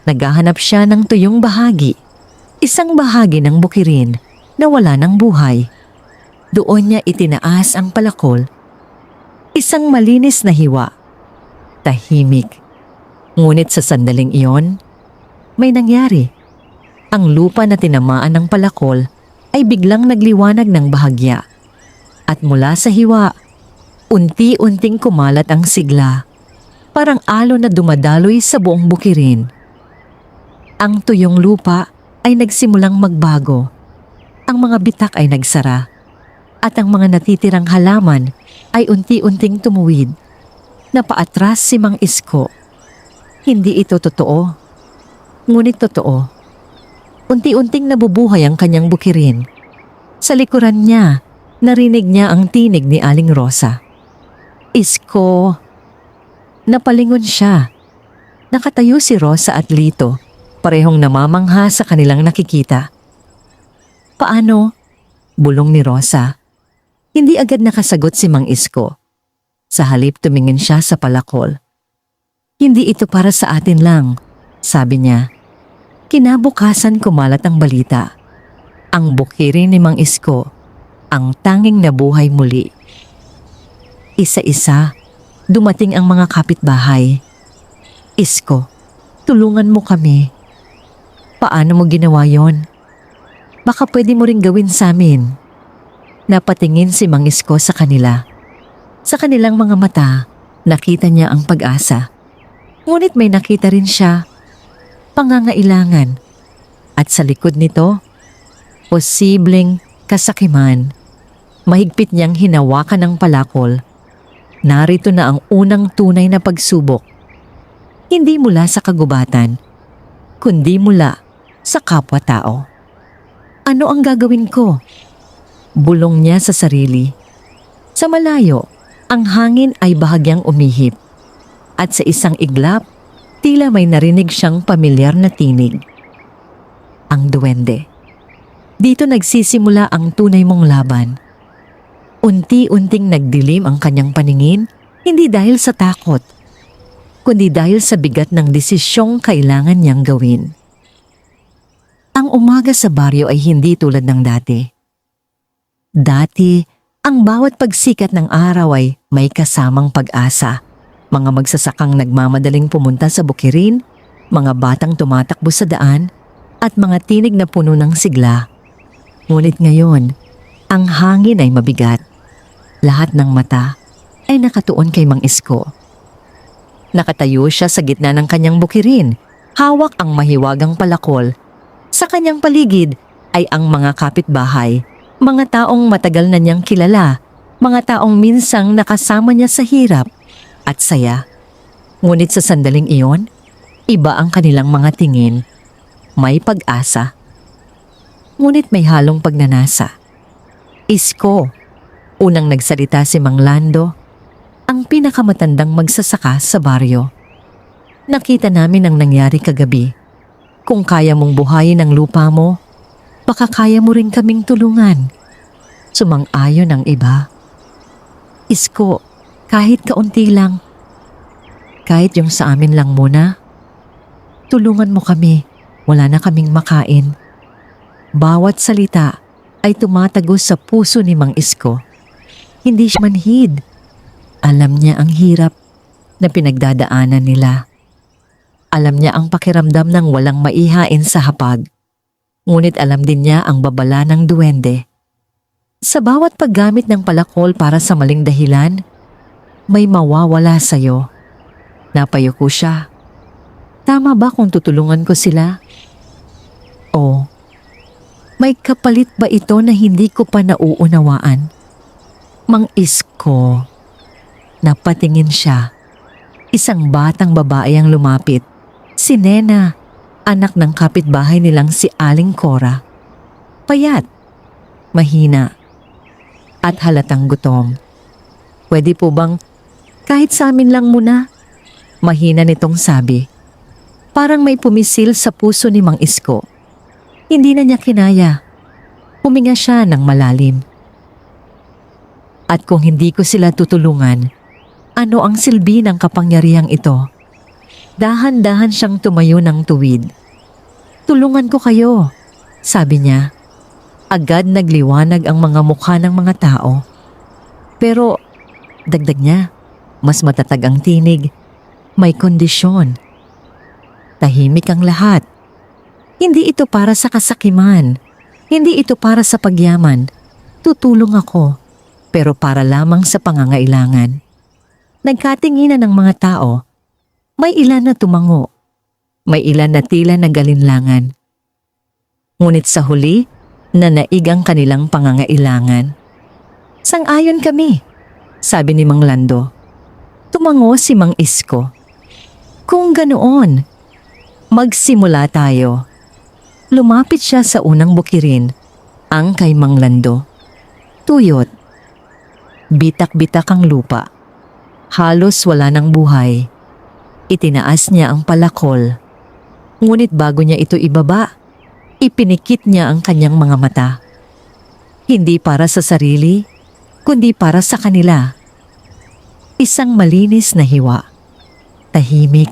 naghahanap siya ng tuyong bahagi. Isang bahagi ng bukirin na wala ng buhay. Doon niya itinaas ang palakol. Isang malinis na hiwa. Tahimik. Ngunit sa sandaling iyon, may nangyari. Ang lupa na tinamaan ng palakol ay biglang nagliwanag ng bahagya. At mula sa hiwa, unti-unting kumalat ang sigla. Parang alon na dumadaloy sa buong bukirin. Ang tuyong lupa ay nagsimulang magbago. Ang mga bitak ay nagsara. At ang mga natitirang halaman ay unti-unting tumuwid. Napaatras si Mang Isko. Hindi ito totoo. Ngunit totoo. Unti-unting nabubuhay ang kanyang bukirin. Sa likuran niya, narinig niya ang tinig ni Aling Rosa. Isko. Napalingon siya. Nakatayo si Rosa at Lito, parehong namamangha sa kanilang nakikita. Paano? Bulong ni Rosa. Hindi agad nakasagot si Mang Isko. Sa halip tumingin siya sa palakol. Hindi ito para sa atin lang, sabi niya. Kinabukasan kumalat ang balita. Ang bukirin ni Mang Isko, ang tanging nabuhay muli. Isa-isa, dumating ang mga kapitbahay. Isko, tulungan mo kami. Paano mo ginawa yon? Baka pwede mo ring gawin sa amin. Napatingin si Mang Isko sa kanila. Sa kanilang mga mata, nakita niya ang pag-asa. Ngunit may nakita rin siya, pangangailangan. At sa likod nito, posibleng kasakiman. Mahigpit niyang hinawakan ng palakol. Narito na ang unang tunay na pagsubok. Hindi mula sa kagubatan, kundi mula sa kapwa-tao. Ano ang gagawin ko? Bulong niya sa sarili. Sa malayo, ang hangin ay bahagyang umihip. At sa isang iglap, tila may narinig siyang pamilyar na tinig. Ang duwende. Dito nagsisimula ang tunay mong laban. Unti-unting nagdilim ang kanyang paningin, hindi dahil sa takot, kundi dahil sa bigat ng desisyong kailangan niyang gawin. Ang umaga sa baryo ay hindi tulad ng dati. Dati, ang bawat pagsikat ng araw ay may kasamang pag-asa. Mga magsasakang nagmamadaling pumunta sa bukirin, mga batang tumatakbo sa daan, at mga tinig na puno ng sigla. Ngunit ngayon, ang hangin ay mabigat. Lahat ng mata ay nakatuon kay Mang Isko. Nakatayo siya sa gitna ng kanyang bukirin. Hawak ang mahiwagang palakol. Sa kanyang paligid ay ang mga kapitbahay. Mga taong matagal na niyang kilala. Mga taong minsang nakasama niya sa hirap at saya. Ngunit sa sandaling iyon, iba ang kanilang mga tingin. May pag-asa. Ngunit may halong pagnanasa. Isko. Unang nagsalita si Mang Lando, ang pinakamatandang magsasaka sa baryo. Nakita namin ang nangyari kagabi. Kung kaya mong buhayin ang lupa mo, baka kaya mo rin kaming tulungan. Sumang-ayon ang iba. Isko, kahit kaunti lang. Kahit yung sa amin lang muna. Tulungan mo kami, wala na kaming makain. Bawat salita ay tumatagos sa puso ni Mang Isko. Hindi siya manhid. Alam niya ang hirap na pinagdadaanan nila. Alam niya ang pakiramdam ng walang maihain sa hapag. Ngunit alam din niya ang babala ng duwende. Sa bawat paggamit ng palakol para sa maling dahilan, may mawawala sa'yo. Napayuko siya. Tama ba kung tutulungan ko sila? O, may kapalit ba ito na hindi ko pa nauunawaan? Mang Isko. Napatingin siya. Isang batang babae ang lumapit. Si Nena, anak ng kapitbahay nilang si Aling Cora. Payat, mahina, at halatang gutom. Pwede po bang kahit sa amin lang muna? Mahina nitong sabi. Parang may pumisil sa puso ni Mang Isko. Hindi na niya kinaya. Huminga siya ng malalim. At kung hindi ko sila tutulungan, ano ang silbi ng kapangyarihang ito? Dahan-dahan siyang tumayo ng tuwid. Tulungan ko kayo, sabi niya. Agad nagliwanag ang mga mukha ng mga tao. Pero, dagdag niya, mas matatag ang tinig. May kondisyon. Tahimik ang lahat. Hindi ito para sa kasakiman. Hindi ito para sa pagyaman. Tutulong ako. Pero para lamang sa pangangailangan. Nagkatinginan ng mga tao. May ilan na tumango. May ilan na tila nagalinlangan. Ngunit sa huli, nanaig ang kanilang pangangailangan. Sang-ayon kami, sabi ni Mang Lando. Tumango si Mang Isko. Kung ganoon, magsimula tayo. Lumapit siya sa unang bukirin, ang kay Mang Lando. Tuyot. Bitak-bitak ang lupa. Halos wala ng buhay. Itinaas niya ang palakol. Ngunit bago niya ito ibaba, ipinikit niya ang kanyang mga mata. Hindi para sa sarili, kundi para sa kanila. Isang malinis na hiwa. Tahimik.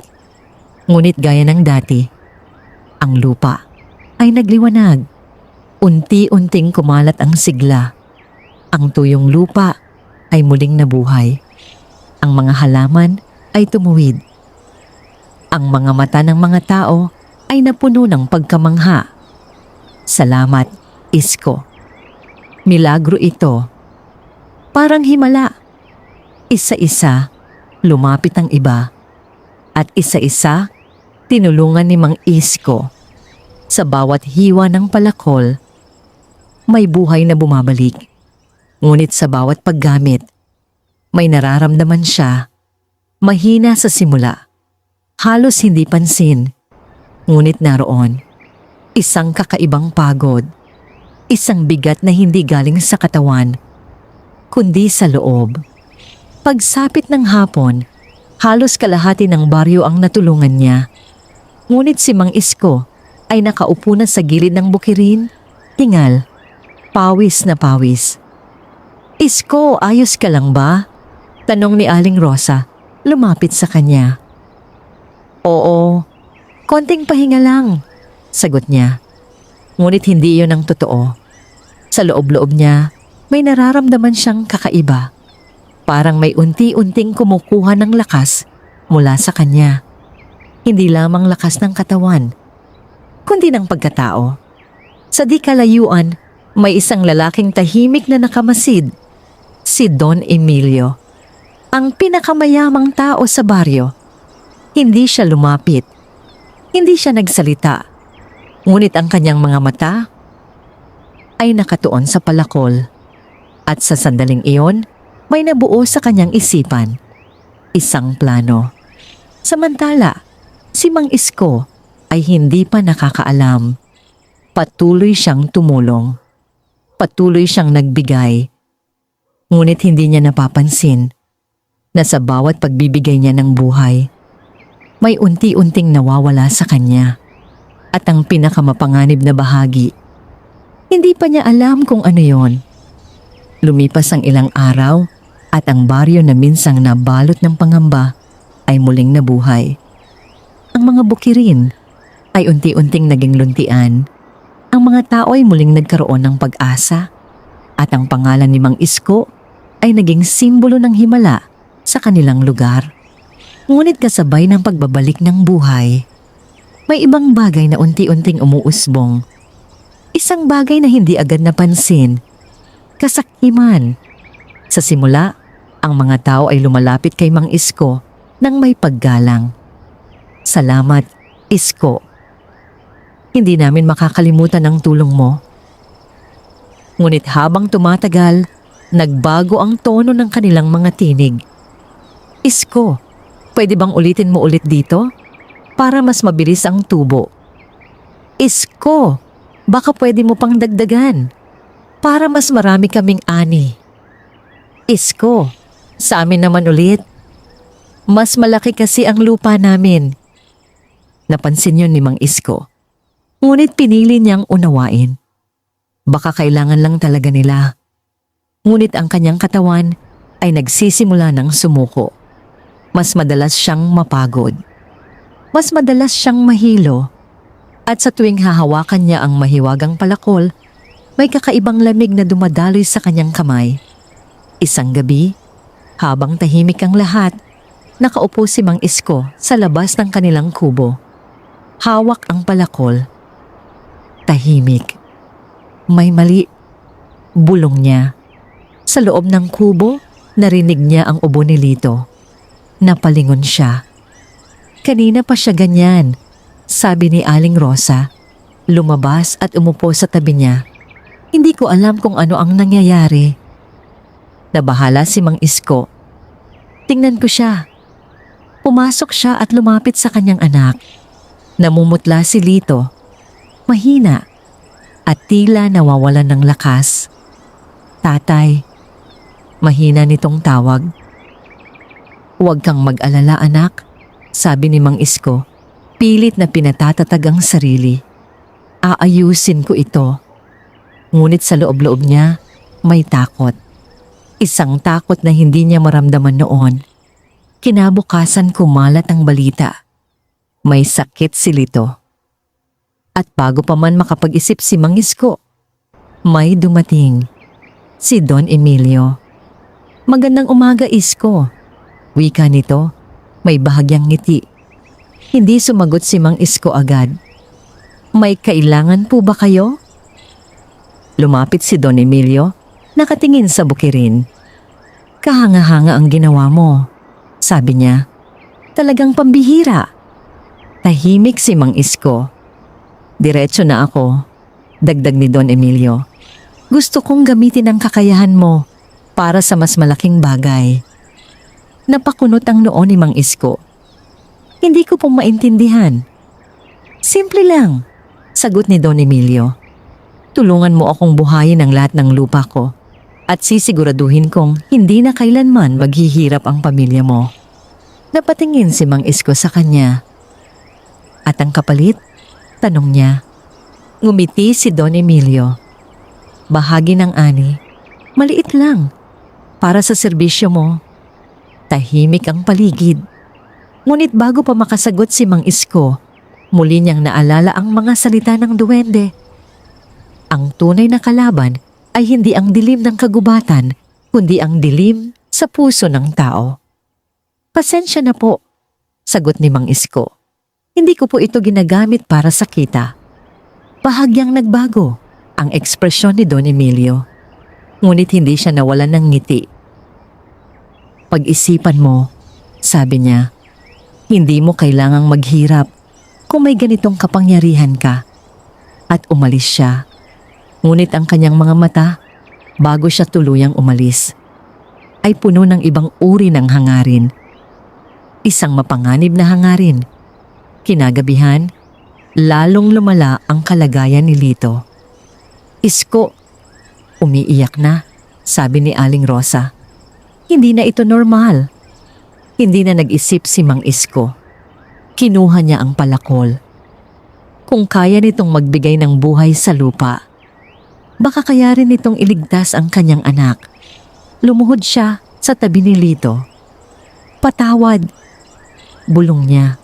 Ngunit gaya ng dati, ang lupa ay nagliwanag. Unti-unting kumalat ang sigla. Ang tuyong lupa ay muling nabuhay. Ang mga halaman ay tumuwid. Ang mga mata ng mga tao ay napuno ng pagkamangha. Salamat, Isko. Milagro ito. Parang himala. Isa-isa, lumapit ang iba. At isa-isa, tinulungan ni Mang Isko. Sa bawat hiwa ng palakol, may buhay na bumabalik. Ngunit sa bawat paggamit, may nararamdaman siya. Mahina sa simula. Halos hindi pansin. Ngunit naroon. Isang kakaibang pagod. Isang bigat na hindi galing sa katawan, kundi sa loob. Pagsapit ng hapon, halos kalahati ng baryo ang natulungan niya. Ngunit si Mang Isko ay nakaupo na sa gilid ng bukirin, tingal, pawis na pawis. Isko, ayos ka lang ba? Tanong ni Aling Rosa, lumapit sa kanya. Oo, konting pahinga lang, sagot niya. Ngunit hindi iyon ang totoo. Sa loob-loob niya, may nararamdaman siyang kakaiba. Parang may unti-unting kumukuha ng lakas mula sa kanya. Hindi lamang lakas ng katawan, kundi ng pagkatao. Sa di kalayuan, may isang lalaking tahimik na nakamasid. Si Don Emilio, ang pinakamayamang tao sa baryo. Hindi siya lumapit. Hindi siya nagsalita. Ngunit ang kanyang mga mata ay nakatuon sa palakol. At sa sandaling iyon, may nabuo sa kanyang isipan. Isang plano. Samantala, si Mang Isko ay hindi pa nakakaalam. Patuloy siyang tumulong. Patuloy siyang nagbigay. Ngunit hindi niya napapansin na sa bawat pagbibigay niya ng buhay, may unti-unting nawawala sa kanya. At ang pinakamapanganib na bahagi, hindi pa niya alam kung ano yon. Lumipas ang ilang araw at ang baryo na minsang nabalot ng pangamba ay muling nabuhay. Ang mga bukirin ay unti-unting naging luntian. Ang mga tao ay muling nagkaroon ng pag-asa at ang pangalan ni Mang Isko ay naging simbolo ng himala sa kanilang lugar. Ngunit kasabay ng pagbabalik ng buhay, may ibang bagay na unti-unting umuusbong. Isang bagay na hindi agad napansin. Kasakiman. Sa simula, ang mga tao ay lumalapit kay Mang Isko nang may paggalang. Salamat, Isko. Hindi namin makakalimutan ang tulong mo. Ngunit habang tumatagal, nagbago ang tono ng kanilang mga tinig. Isko, pwede bang ulitin mo ulit dito? Para mas mabilis ang tubo. Isko, baka pwede mo pang dagdagan. Para mas marami kaming ani. Isko, sa amin naman ulit. Mas malaki kasi ang lupa namin. Napansin yun ni Mang Isko. Ngunit pinili niyang unawain. Baka kailangan lang talaga nila. Ngunit ang kanyang katawan ay nagsisimula ng sumuko. Mas madalas siyang mapagod. Mas madalas siyang mahilo. At sa tuwing hahawakan niya ang mahiwagang palakol, may kakaibang lamig na dumadaloy sa kanyang kamay. Isang gabi, habang tahimik ang lahat, nakaupo si Mang Isko sa labas ng kanilang kubo. Hawak ang palakol. Tahimik. May mali. Bulong niya. Sa loob ng kubo, narinig niya ang ubo ni Lito. Napalingon siya. Kanina pa siya ganyan, sabi ni Aling Rosa. Lumabas at umupo sa tabi niya. Hindi ko alam kung ano ang nangyayari. Nabahala si Mang Isko. Tingnan ko siya. Pumasok siya at lumapit sa kanyang anak. Namumutla si Lito. Mahina at tila nawawalan ng lakas. Tatay, mahina nitong tawag. Huwag kang mag-alala anak, sabi ni Mang Isko. Pilit na pinatatatag ang sarili. Aayusin ko ito. Ngunit sa loob-loob niya, may takot. Isang takot na hindi niya maramdaman noon. Kinabukasan kumalat ang balita. May sakit si Lito. At bago pa man makapag-isip si Mang Isko, may dumating. Si Don Emilio. Magandang umaga, Isko. Wika nito, may bahagyang ngiti. Hindi sumagot si Mang Isko agad. May kailangan po ba kayo? Lumapit si Don Emilio, nakatingin sa bukirin. Kahanga-hanga ang ginawa mo, sabi niya. Talagang pambihira. Tahimik si Mang Isko. Diretso na ako, dagdag ni Don Emilio. Gusto kong gamitin ang kakayahan mo para sa mas malaking bagay. Napakunot ang noo ni Mang Isko. Hindi ko pong maintindihan. Simple lang, sagot ni Don Emilio. Tulungan mo akong buhayin ang lahat ng lupa ko at sisiguraduhin kong hindi na kailanman maghihirap ang pamilya mo. Napatingin si Mang Isko sa kanya. At ang kapalit? Tanong niya. Ngumiti si Don Emilio. Bahagi ng ani, maliit lang, para sa serbisyo mo. Tahimik ang paligid. Ngunit bago pa makasagot si Mang Isko, muli niyang naalala ang mga salita ng duwende. Ang tunay na kalaban ay hindi ang dilim ng kagubatan, kundi ang dilim sa puso ng tao. Pasensya na po, sagot ni Mang Isko. Hindi ko po ito ginagamit para sa kita. Bahagyang nagbago ang ekspresyon ni Don Emilio. Ngunit hindi siya nawalan ng ngiti. Pag-isipan mo, sabi niya. Hindi mo kailangang maghirap kung may ganitong kapangyarihan ka. At umalis siya. Ngunit ang kanyang mga mata, bago siya tuluyang umalis, ay puno ng ibang uri ng hangarin. Isang mapanganib na hangarin. Kinagabihan, lalong lumala ang kalagayan ni Lito. "Isko," umiiyak na, sabi ni Aling Rosa. Hindi na ito normal. Hindi na nag-isip si Mang Isko. Kinuha niya ang palakol. Kung kaya nitong magbigay ng buhay sa lupa, baka kaya rin nitong iligtas ang kanyang anak. Lumuhod siya sa tabi ni Lito. "Patawad," bulong niya.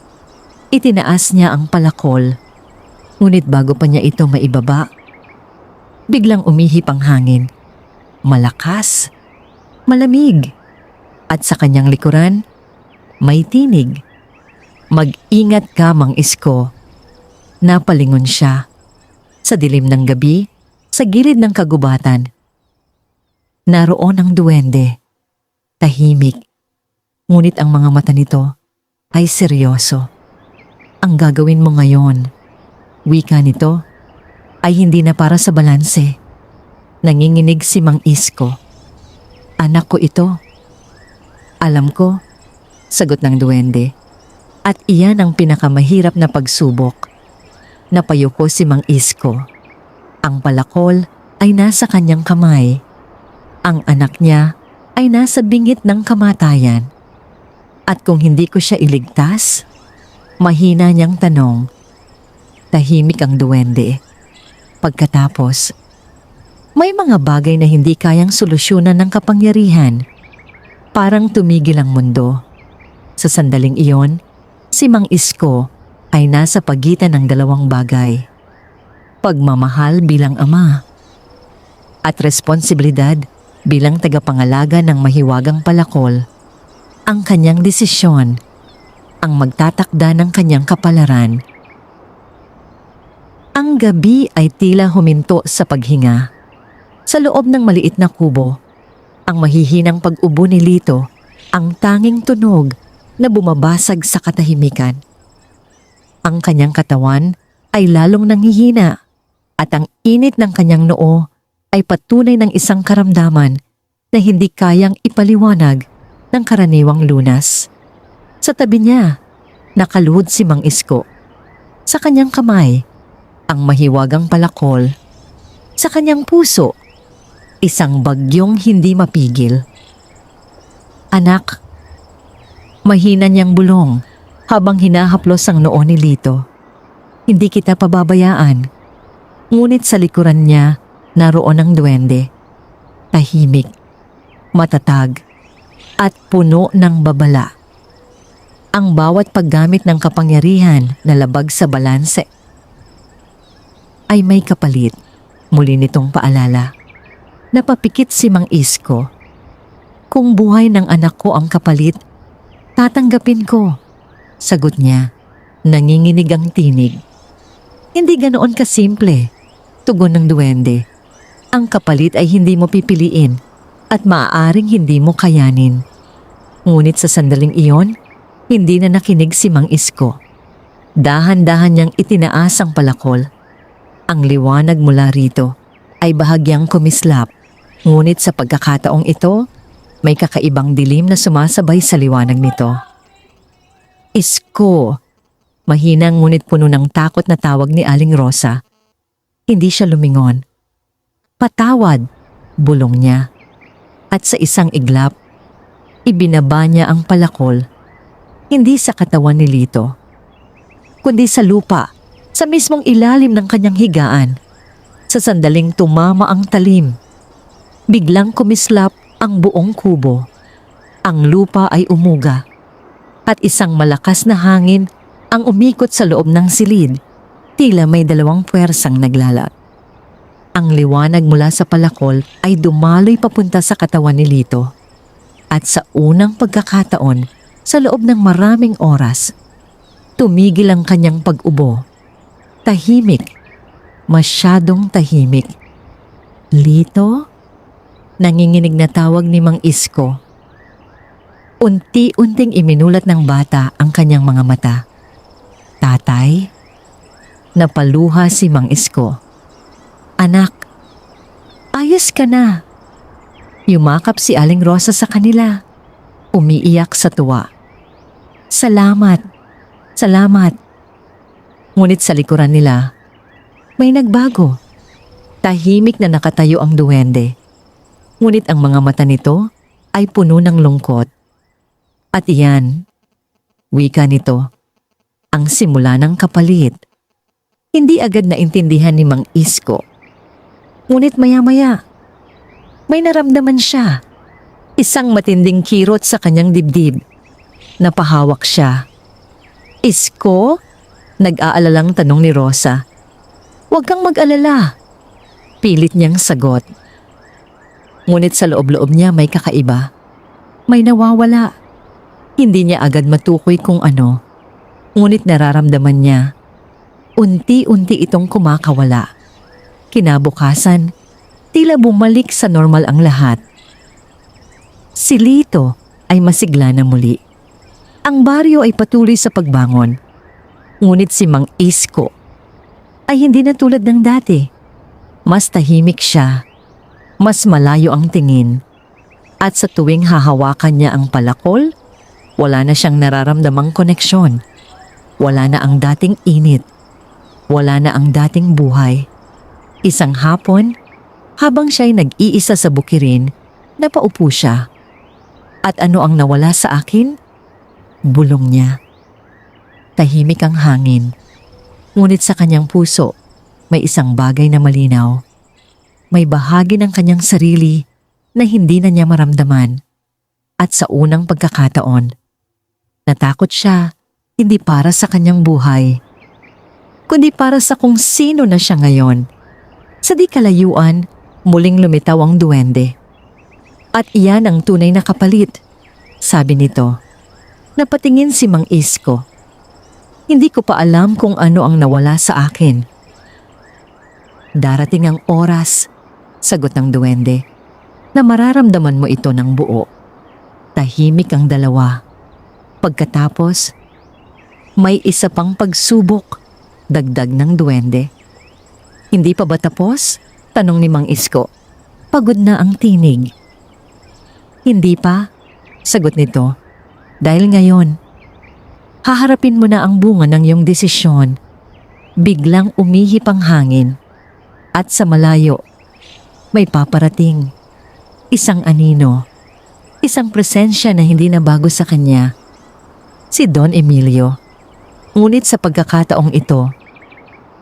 Itinaas niya ang palakol. Ngunit bago pa niya ito maibaba, biglang umihip ang hangin. Malakas, malamig, at sa kanyang likuran, may tinig. "Mag-ingat ka, Mang Isko." Napalingon siya. Sa dilim ng gabi, sa gilid ng kagubatan, naroon ang duwende. Tahimik. Ngunit ang mga mata nito ay seryoso. "Ang gagawin mo ngayon," wika nito, "ay hindi na para sa balanse." Nanginginig si Mang Isko. "Anak ko ito." "Alam ko," sagot ng duwende. At iyan ang pinakamahirap na pagsubok. Napayuko si Mang Isko. Ang palakol ay nasa kanyang kamay. Ang anak niya ay nasa bingit ng kamatayan. At kung hindi ko siya iligtas, mahina niyang tanong. Tahimik ang duwende. Pagkatapos, may mga bagay na hindi kayang solusyonan ng kapangyarihan. Parang tumigil ang mundo. Sa sandaling iyon, si Mang Isko ay nasa pagitan ng dalawang bagay. Pagmamahal bilang ama at responsibilidad bilang tagapangalaga ng mahiwagang palakol. Ang kanyang desisyon ang magtatakda ng kanyang kapalaran. Ang gabi ay tila huminto sa paghinga. Sa loob ng maliit na kubo, ang mahihinang pag-ubo ni Lito ang tanging tunog na bumabasag sa katahimikan. Ang kanyang katawan ay lalong nanghihina at ang init ng kanyang noo ay patunay ng isang karamdaman na hindi kayang ipaliwanag ng karaniwang lunas. Sa tabi niya, nakaluhod si Mang Isko. Sa kanyang kamay, ang mahiwagang palakol. Sa kanyang puso, isang bagyong hindi mapigil. "Anak," mahina niyang bulong habang hinahaplos ang noo ni Lito. "Hindi kita pababayaan." Ngunit sa likuran niya, naroon ang duwende. Tahimik, matatag, at puno ng babala. Ang bawat paggamit ng kapangyarihan na labag sa balanse ay may kapalit. Muli nitong paalala. Napapikit si Mang Isko. "Kung buhay ng anak ko ang kapalit, tatanggapin ko," sagot niya. Nanginginig ang tinig. "Hindi ganoon kasimple," tugon ng duwende. "Ang kapalit ay hindi mo pipiliin at maaaring hindi mo kayanin." Ngunit sa sandaling iyon, hindi na nakinig si Mang Isko. Dahan-dahan niyang itinaas ang palakol. Ang liwanag mula rito ay bahagyang kumislap, ngunit sa pagkakataong ito, may kakaibang dilim na sumasabay sa liwanag nito. "Isko," mahinang ngunit puno ng takot na tawag ni Aling Rosa. Hindi siya lumingon. "Patawad," bulong niya. At sa isang iglap, ibinaba niya ang palakol, hindi sa katawan ni Lito, kundi sa lupa, sa mismong ilalim ng kanyang higaan. Sa sandaling tumama ang talim, biglang kumislap ang buong kubo. Ang lupa ay umuga at isang malakas na hangin ang umikot sa loob ng silid, tila may dalawang puwersang naglalat. Ang liwanag mula sa palakol ay dumaloy papunta sa katawan ni Lito. At sa unang pagkakataon, sa loob ng maraming oras, tumigil ang kanyang pag-ubo. Tahimik, masyadong tahimik. "Lito?" Nanginginig na tawag ni Mang Isko. Unti-unting iminulat ng bata ang kanyang mga mata. Tatay? Napaluha si Mang Isko. Anak, ayos ka na. Yumakap si Aling Rosa sa kanila. Umiiyak sa tuwa. Salamat. Salamat. Ngunit sa likuran nila, may nagbago. Tahimik na nakatayo ang duwende. Ngunit ang mga mata nito ay puno ng lungkot. At iyan, wika nito, ang simula ng kapalit. Hindi agad naintindihan ni Mang Isko. Ngunit maya-maya, may naramdaman siya. Isang matinding kirot sa kanyang dibdib. Napahawak siya. Isko? Nag-aalalang tanong ni Rosa. Huwag kang mag-alala. Pilit niyang sagot. Ngunit sa loob-loob niya may kakaiba. May nawawala. Hindi niya agad matukoy kung ano. Ngunit nararamdaman niya, unti-unti itong kumakawala. Kinabukasan, tila bumalik sa normal ang lahat. Si Lito ay masigla na muli. Ang baryo ay patuloy sa pagbangon. Ngunit si Mang Isko ay hindi na tulad ng dati. Mas tahimik siya, mas malayo ang tingin. At sa tuwing hahawakan niya ang palakol, wala na siyang nararamdamang koneksyon. Wala na ang dating init. Wala na ang dating buhay. Isang hapon, habang siya'y nag-iisa sa bukirin, napaupo siya. At ano ang nawala sa akin? Bulong niya. Tahimik ang hangin. Ngunit sa kanyang puso, may isang bagay na malinaw. May bahagi ng kanyang sarili na hindi na niya maramdaman. At sa unang pagkakataon, natakot siya hindi para sa kanyang buhay, kundi para sa kung sino na siya ngayon. Sa di kalayuan, muling lumitaw ang duwende. At iyan ang tunay na kapalit, sabi nito. Napatingin si Mang Isko. Hindi ko pa alam kung ano ang nawala sa akin. Darating ang oras, sagot ng duwende, na mararamdaman mo ito ng buo. Tahimik ang dalawa. Pagkatapos, may isa pang pagsubok, dagdag ng duwende. Hindi pa ba tapos? Tanong ni Mang Isko. Pagod na ang tinig. Hindi pa, sagot nito. Dahil ngayon, haharapin mo na ang bunga ng iyong desisyon. Biglang umihip ang hangin. At sa malayo, may paparating. Isang anino. Isang presensya na hindi na bago sa kanya. Si Don Emilio. Ngunit sa pagkakataong ito,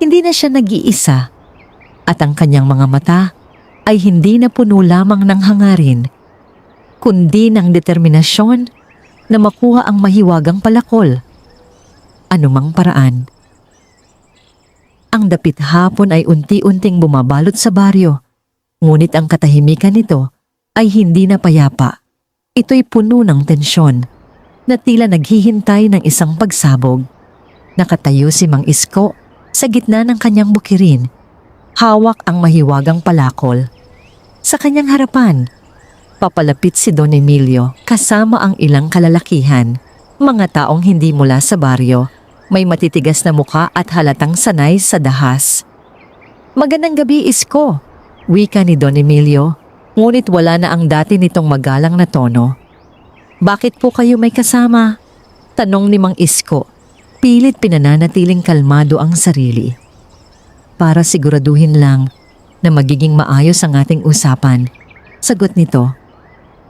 hindi na siya nag-iisa. At ang kanyang mga mata ay hindi na puno lamang ng hangarin, kundi ng determinasyon na makuha ang mahiwagang palakol. Anumang paraan. Ang dapit hapon ay unti-unting bumabalot sa baryo, ngunit ang katahimikan nito ay hindi na payapa. Ito'y puno ng tensyon na tila naghihintay ng isang pagsabog. Nakatayo si Mang Isko sa gitna ng kanyang bukirin. Hawak ang mahiwagang palakol. Sa kanyang harapan, papalapit si Don Emilio kasama ang ilang kalalakihan, mga taong hindi mula sa baryo, may matitigas na muka at halatang sanay sa dahas. Magandang gabi, Isko, wika ni Don Emilio, ngunit wala na ang dati nitong magalang na tono. Bakit po kayo may kasama? Tanong ni Mang Isko, pilit pinananatiling kalmado ang sarili. Para siguraduhin lang na magiging maayos ang ating usapan, sagot nito.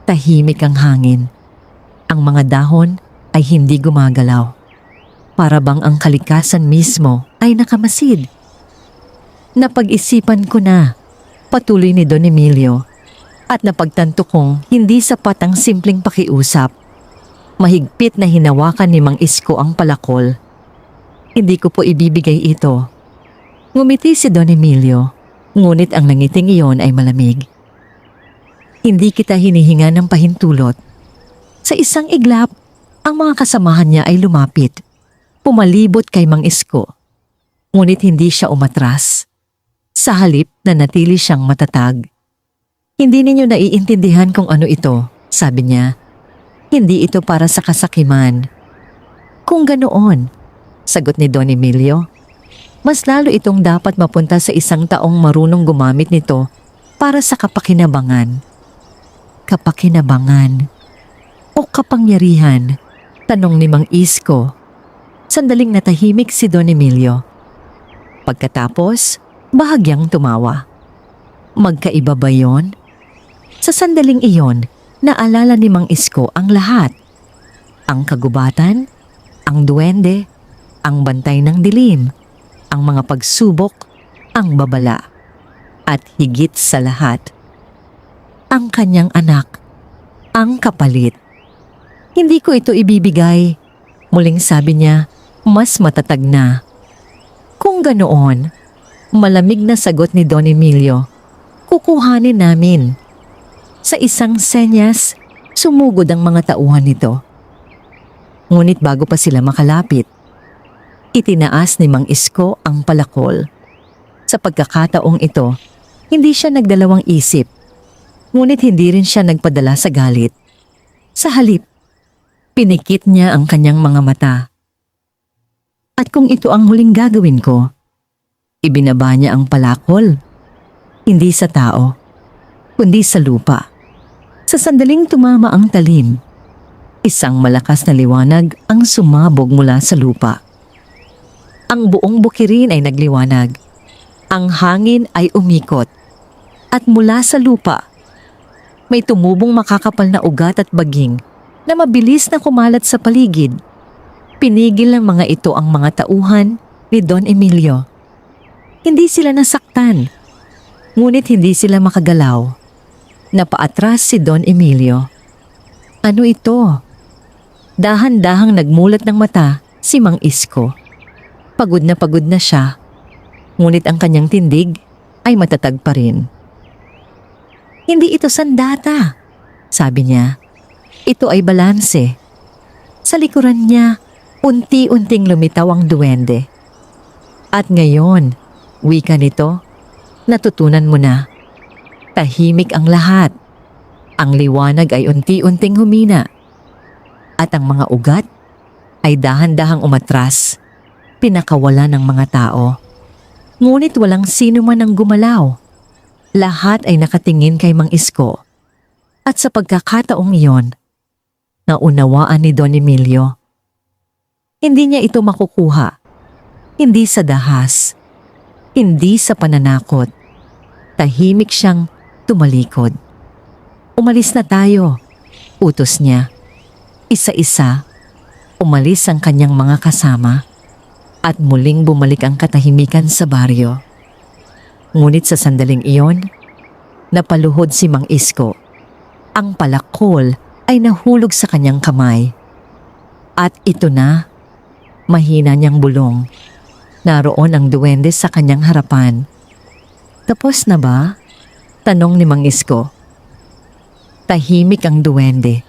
Tahimik ang hangin. Ang mga dahon ay hindi gumagalaw. Para bang ang kalikasan mismo ay nakamasid. Napag-isipan ko na, patuloy ni Don Emilio, at napagtanto kong hindi sapat ang simpleng pakiusap. Mahigpit na hinawakan ni Mang Isko ang palakol. Hindi ko po ibibigay ito. Ngumiti si Don Emilio, ngunit ang nangiting iyon ay malamig. Hindi kita hinihinga ng pahintulot. Sa isang iglap, ang mga kasamahan niya ay lumapit. Pumalibot kay Mang Isko. Ngunit hindi siya umatras. Sa halip na natili siyang matatag. Hindi ninyo naiintindihan kung ano ito, sabi niya. Hindi ito para sa kasakiman. Kung ganoon, sagot ni Don Emilio, mas lalo itong dapat mapunta sa isang taong marunong gumamit nito para sa kapakinabangan. Kapakinabangan o kapangyarihan? Tanong ni Mang Isko. Sandaling natahimik si Don Emilio. Pagkatapos, bahagyang tumawa. Magkaiba ba yon? Sa sandaling iyon, naalala ni Mang Isko ang lahat. Ang kagubatan, ang duwende, ang bantay ng dilim, ang mga pagsubok, ang babala. At higit sa lahat, ang kanyang anak, ang kapalit. Hindi ko ito ibibigay, muling sabi niya, mas matatag na. Kung ganoon, malamig na sagot ni Don Emilio, kukuhanin namin. Sa isang senyas, sumugod ang mga tauhan nito. Ngunit bago pa sila makalapit, itinaas ni Mang Isko ang palakol. Sa pagkakataong ito, hindi siya nagdalawang isip, ngunit hindi rin siya nagpadala sa galit. Sa halip, pinikit niya ang kanyang mga mata. At kung ito ang huling gagawin ko, ibinaba niya ang palakol, hindi sa tao, kundi sa lupa. Sa sandaling tumama ang talim, isang malakas na liwanag ang sumabog mula sa lupa. Ang buong bukirin ay nagliwanag. Ang hangin ay umikot. At mula sa lupa, may tumubong makakapal na ugat at baging na mabilis na kumalat sa paligid. Pinigil ng mga ito ang mga tauhan ni Don Emilio. Hindi sila nasaktan, ngunit hindi sila makagalaw. Napaatras si Don Emilio. Ano ito? Dahan-dahang nagmulat ng mata si Mang Isko. Pagod na siya, ngunit ang kanyang tindig ay matatag pa rin. Hindi ito sandata, sabi niya. Ito ay balanse. Sa likuran niya, unti-unting lumitaw ang duwende. At ngayon, wika nito, natutunan mo na. Tahimik ang lahat. Ang liwanag ay unti-unting humina. At ang mga ugat ay dahan-dahang umatras, pinakawala ng mga tao. Ngunit walang sino man ang gumalaw. Lahat ay nakatingin kay Mang Isko. At sa pagkakataong iyon, naunawaan ni Don Emilio. Hindi niya ito makukuha. Hindi sa dahas. Hindi sa pananakot. Tahimik siyang tumalikod. Umalis na tayo, utos niya. Isa-isa, umalis ang kanyang mga kasama at muling bumalik ang katahimikan sa baryo. Ngunit sa sandaling iyon, napaluhod si Mang Isko. Ang palakol ay nahulog sa kanyang kamay. At ito na, mahina niyang bulong. Naroon ang duwende sa kanyang harapan. Tapos na ba? Tanong ni Mang Isko. Tahimik ang duwende.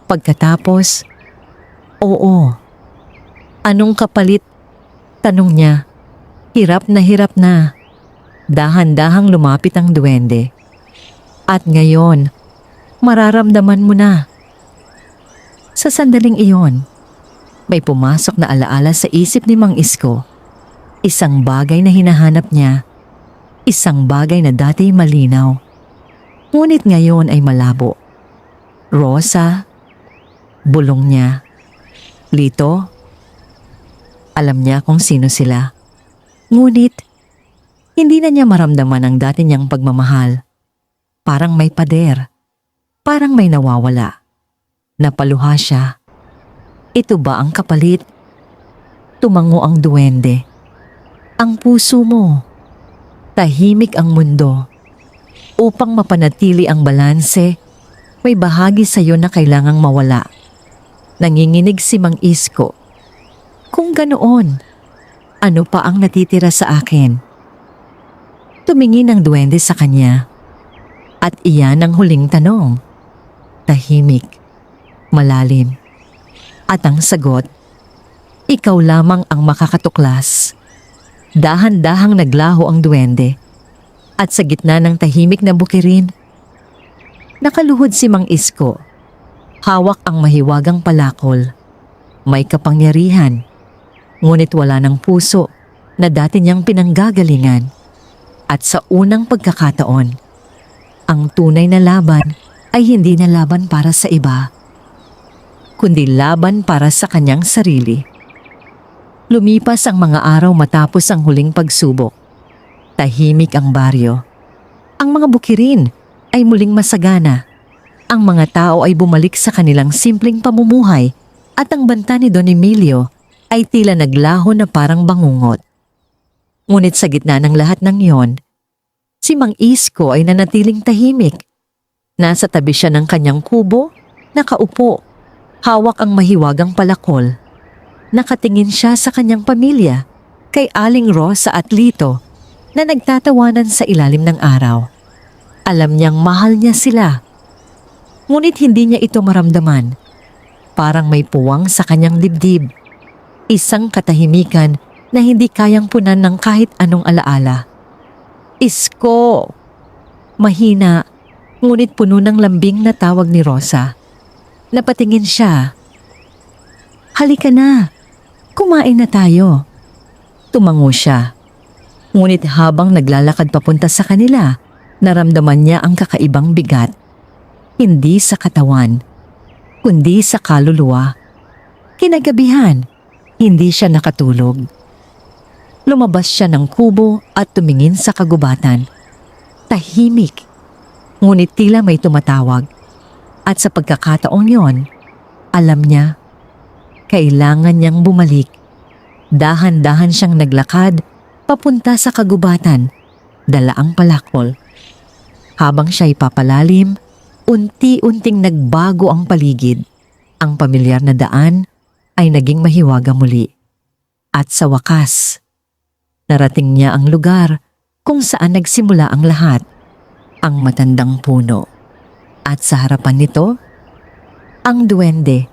Pagkatapos, oo. Anong kapalit? Tanong niya. Hirap na. Dahan-dahang lumapit ang duwende. At ngayon, mararamdaman mo na. Sa sandaling iyon, may pumasok na alaala sa isip ni Mang Isko. Isang bagay na hinahanap niya. Isang bagay na dati malinaw. Ngunit ngayon ay malabo. Rosa, bulong niya. Lito, alam niya kung sino sila. Ngunit, hindi na niya maramdaman ang dati niyang pagmamahal. Parang may pader. Parang may nawawala. Napaluha siya. Ito ba ang kapalit? Tumango ang duwende. Ang puso mo. Tahimik ang mundo. Upang mapanatili ang balanse, may bahagi sa iyo na kailangang mawala. Nanginginig si Mang Isko. Kung ganoon, ano pa ang natitira sa akin? Tumingin ang duwende sa kanya. At iyan ang huling tanong. Tahimik, malalim. At ang sagot, ikaw lamang ang makakatuklas. Dahan-dahang naglaho ang duwende. At sa gitna ng tahimik na bukirin, nakaluhod si Mang Isko. Hawak ang mahiwagang palakol. May kapangyarihan, ngunit wala ng puso na dati niyang pinanggagalingan. At sa unang pagkakataon, ang tunay na laban ay hindi na laban para sa iba, kundi laban para sa kanyang sarili. Lumipas ang mga araw matapos ang huling pagsubok. Tahimik ang baryo. Ang mga bukirin ay muling masagana. Ang mga tao ay bumalik sa kanilang simpleng pamumuhay at ang banta ni Don Emilio ay tila naglaho na parang bangungot. Ngunit sa gitna ng lahat ng iyon, si Mang Isko ay nanatiling tahimik. Nasa tabi siya ng kanyang kubo, nakaupo, hawak ang mahiwagang palakol. Nakatingin siya sa kanyang pamilya, kay Aling Rosa at Lito na nagtatawanan sa ilalim ng araw. Alam niyang mahal niya sila. Ngunit hindi niya ito maramdaman. Parang may puwang sa kanyang dibdib. Isang katahimikan na hindi kayang punan ng kahit anong alaala. Isko! Mahina, ngunit puno ng lambing na tawag ni Rosa. Napatingin siya. Halika na, kumain na tayo. Tumango siya. Ngunit habang naglalakad papunta sa kanila, naramdaman niya ang kakaibang bigat. Hindi sa katawan, kundi sa kaluluwa. Kinagabihan, hindi siya nakatulog. Lumabas siya ng kubo at tumingin sa kagubatan. Tahimik, ngunit tila may tumatawag. At sa pagkakataong yon, alam niya, kailangan niyang bumalik. Dahan-dahan siyang naglakad papunta sa kagubatan, dala ang palakol. Habang siya'y papalalim, unti-unting nagbago ang paligid. Ang pamilyar na daan ay naging mahiwaga muli. At sa wakas, narating niya ang lugar kung saan nagsimula ang lahat, ang matandang puno. At sa harapan nito, ang duwende.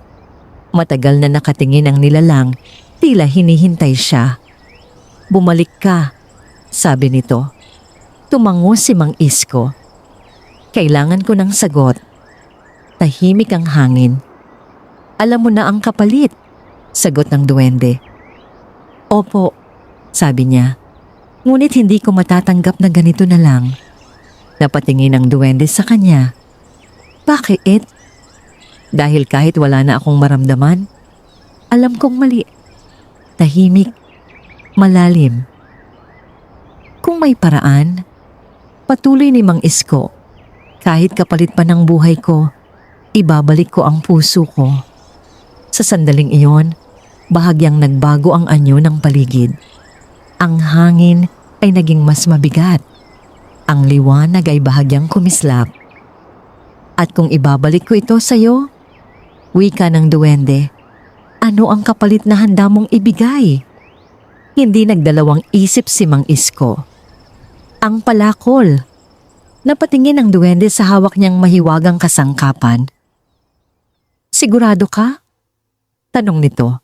Matagal na nakatingin ang nilalang, tila hinihintay siya. Bumalik ka, sabi nito. Tumango si Mang Isko. Kailangan ko ng sagot. Tahimik ang hangin. Alam mo na ang kapalit, sagot ng duwende. Opo, sabi niya. Ngunit hindi ko matatanggap na ganito na lang. Napatingin ang duwende sa kanya. Bakit? Dahil kahit wala na akong maramdaman, alam kong mali. Tahimik, malalim. Kung may paraan, patuloy ni Mang Isko, kahit kapalit pa ng buhay ko, ibabalik ko ang puso ko. Sa sandaling iyon, bahagyang nagbago ang anyo ng paligid. Ang hangin ay naging mas mabigat. Ang liwanag ay bahagyang kumislap. At kung ibabalik ko ito sa iyo, wika ng duwende, ano ang kapalit na handa mong ibigay? Hindi nagdalawang isip si Mang Isko. Ang palakol. Napatingin ang duwende sa hawak niyang mahiwagang kasangkapan. Sigurado ka? Tanong nito.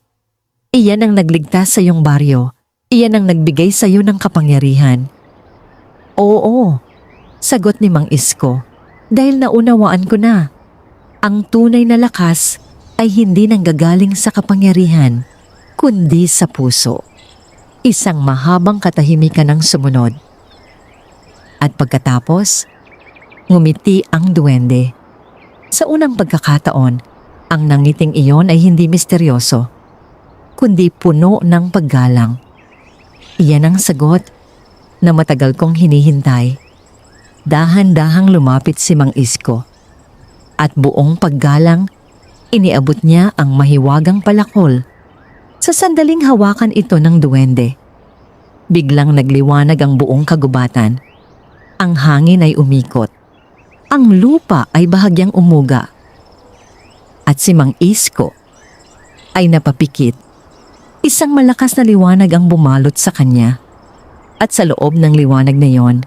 Iyan ang nagligtas sa iyong baryo. Iyan ang nagbigay sa iyo ng kapangyarihan. Oo, sagot ni Mang Isko. Dahil naunawaan ko na, ang tunay na lakas ay hindi nanggagaling sa kapangyarihan, kundi sa puso. Isang mahabang katahimikan ang sumunod. At pagkatapos, ngumiti ang duwende. Sa unang pagkakataon, ang nangiting iyon ay hindi misteryoso, kundi puno ng paggalang. Iyan ang sagot na matagal kong hinihintay. Dahan-dahang lumapit si Mang Isko. At buong paggalang, iniabot niya ang mahiwagang palakol. Sa sandaling hawakan ito ng duwende, biglang nagliwanag ang buong kagubatan. Ang hangin ay umikot. Ang lupa ay bahagyang umuga. At si Mang Isko ay napapikit. Isang malakas na liwanag ang bumalot sa kanya. At sa loob ng liwanag na yon,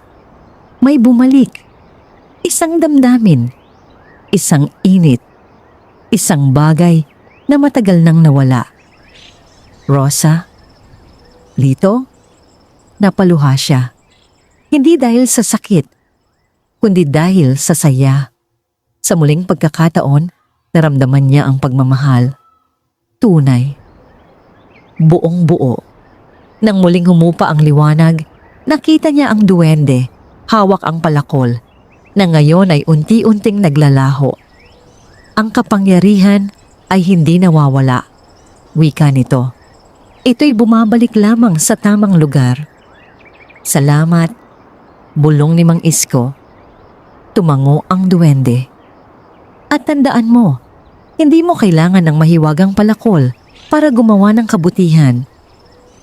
may bumalik. Isang damdamin. Isang init. Isang bagay na matagal nang nawala. Rosa? Lito? Napaluha siya. Hindi dahil sa sakit, kundi dahil sa saya. Sa muling pagkakataon, Naramdaman niya ang pagmamahal. Tunay. Buong buo. Nang muling humupa ang liwanag, nakita niya ang duwende, hawak ang palakol, na ngayon ay unti-unting naglalaho. Ang kapangyarihan ay hindi nawawala. Wika nito. Ito'y bumabalik lamang sa tamang lugar. Salamat, bulong ni Mang Isko. Tumango ang duwende. At tandaan mo, hindi mo kailangan ng mahiwagang palakol para gumawa ng kabutihan.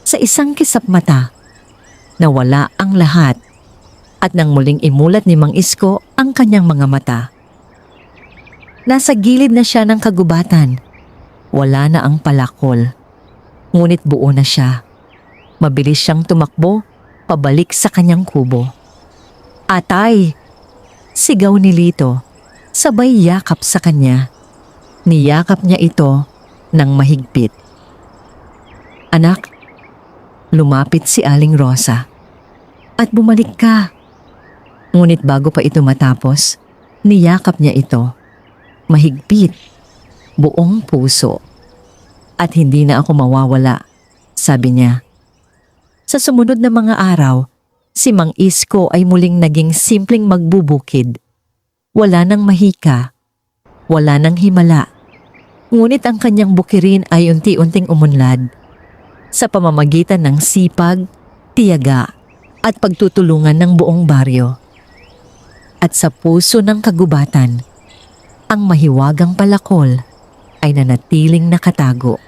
Sa isang kisap mata, nawala ang lahat at nang muling imulat ni Mang Isko ang kanyang mga mata. Nasa gilid na siya ng kagubatan. Wala na ang palakol. Ngunit buo na siya. Mabilis siyang tumakbo pabalik sa kanyang kubo. Atay! Sigaw ni Lito, sabay yakap sa kanya. Niyakap niya ito ng mahigpit. Anak, lumapit si Aling Rosa. At bumalik ka. Ngunit bago pa ito matapos, niyakap niya ito. Mahigpit, buong puso. At hindi na ako mawawala, sabi niya. Sa sumunod na mga araw, si Mang Isko ay muling naging simpleng magbubukid. Wala nang mahika, wala nang himala. Ngunit ang kanyang bukirin ay unti-unting umunlad sa pamamagitan ng sipag, tiyaga at pagtutulungan ng buong baryo. At sa puso ng kagubatan, ang mahiwagang palakol ay nanatiling nakatago,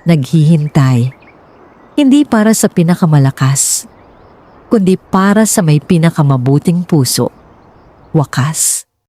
naghihintay, hindi para sa pinakamalakas, kundi para sa may pinakamabuting puso, wakas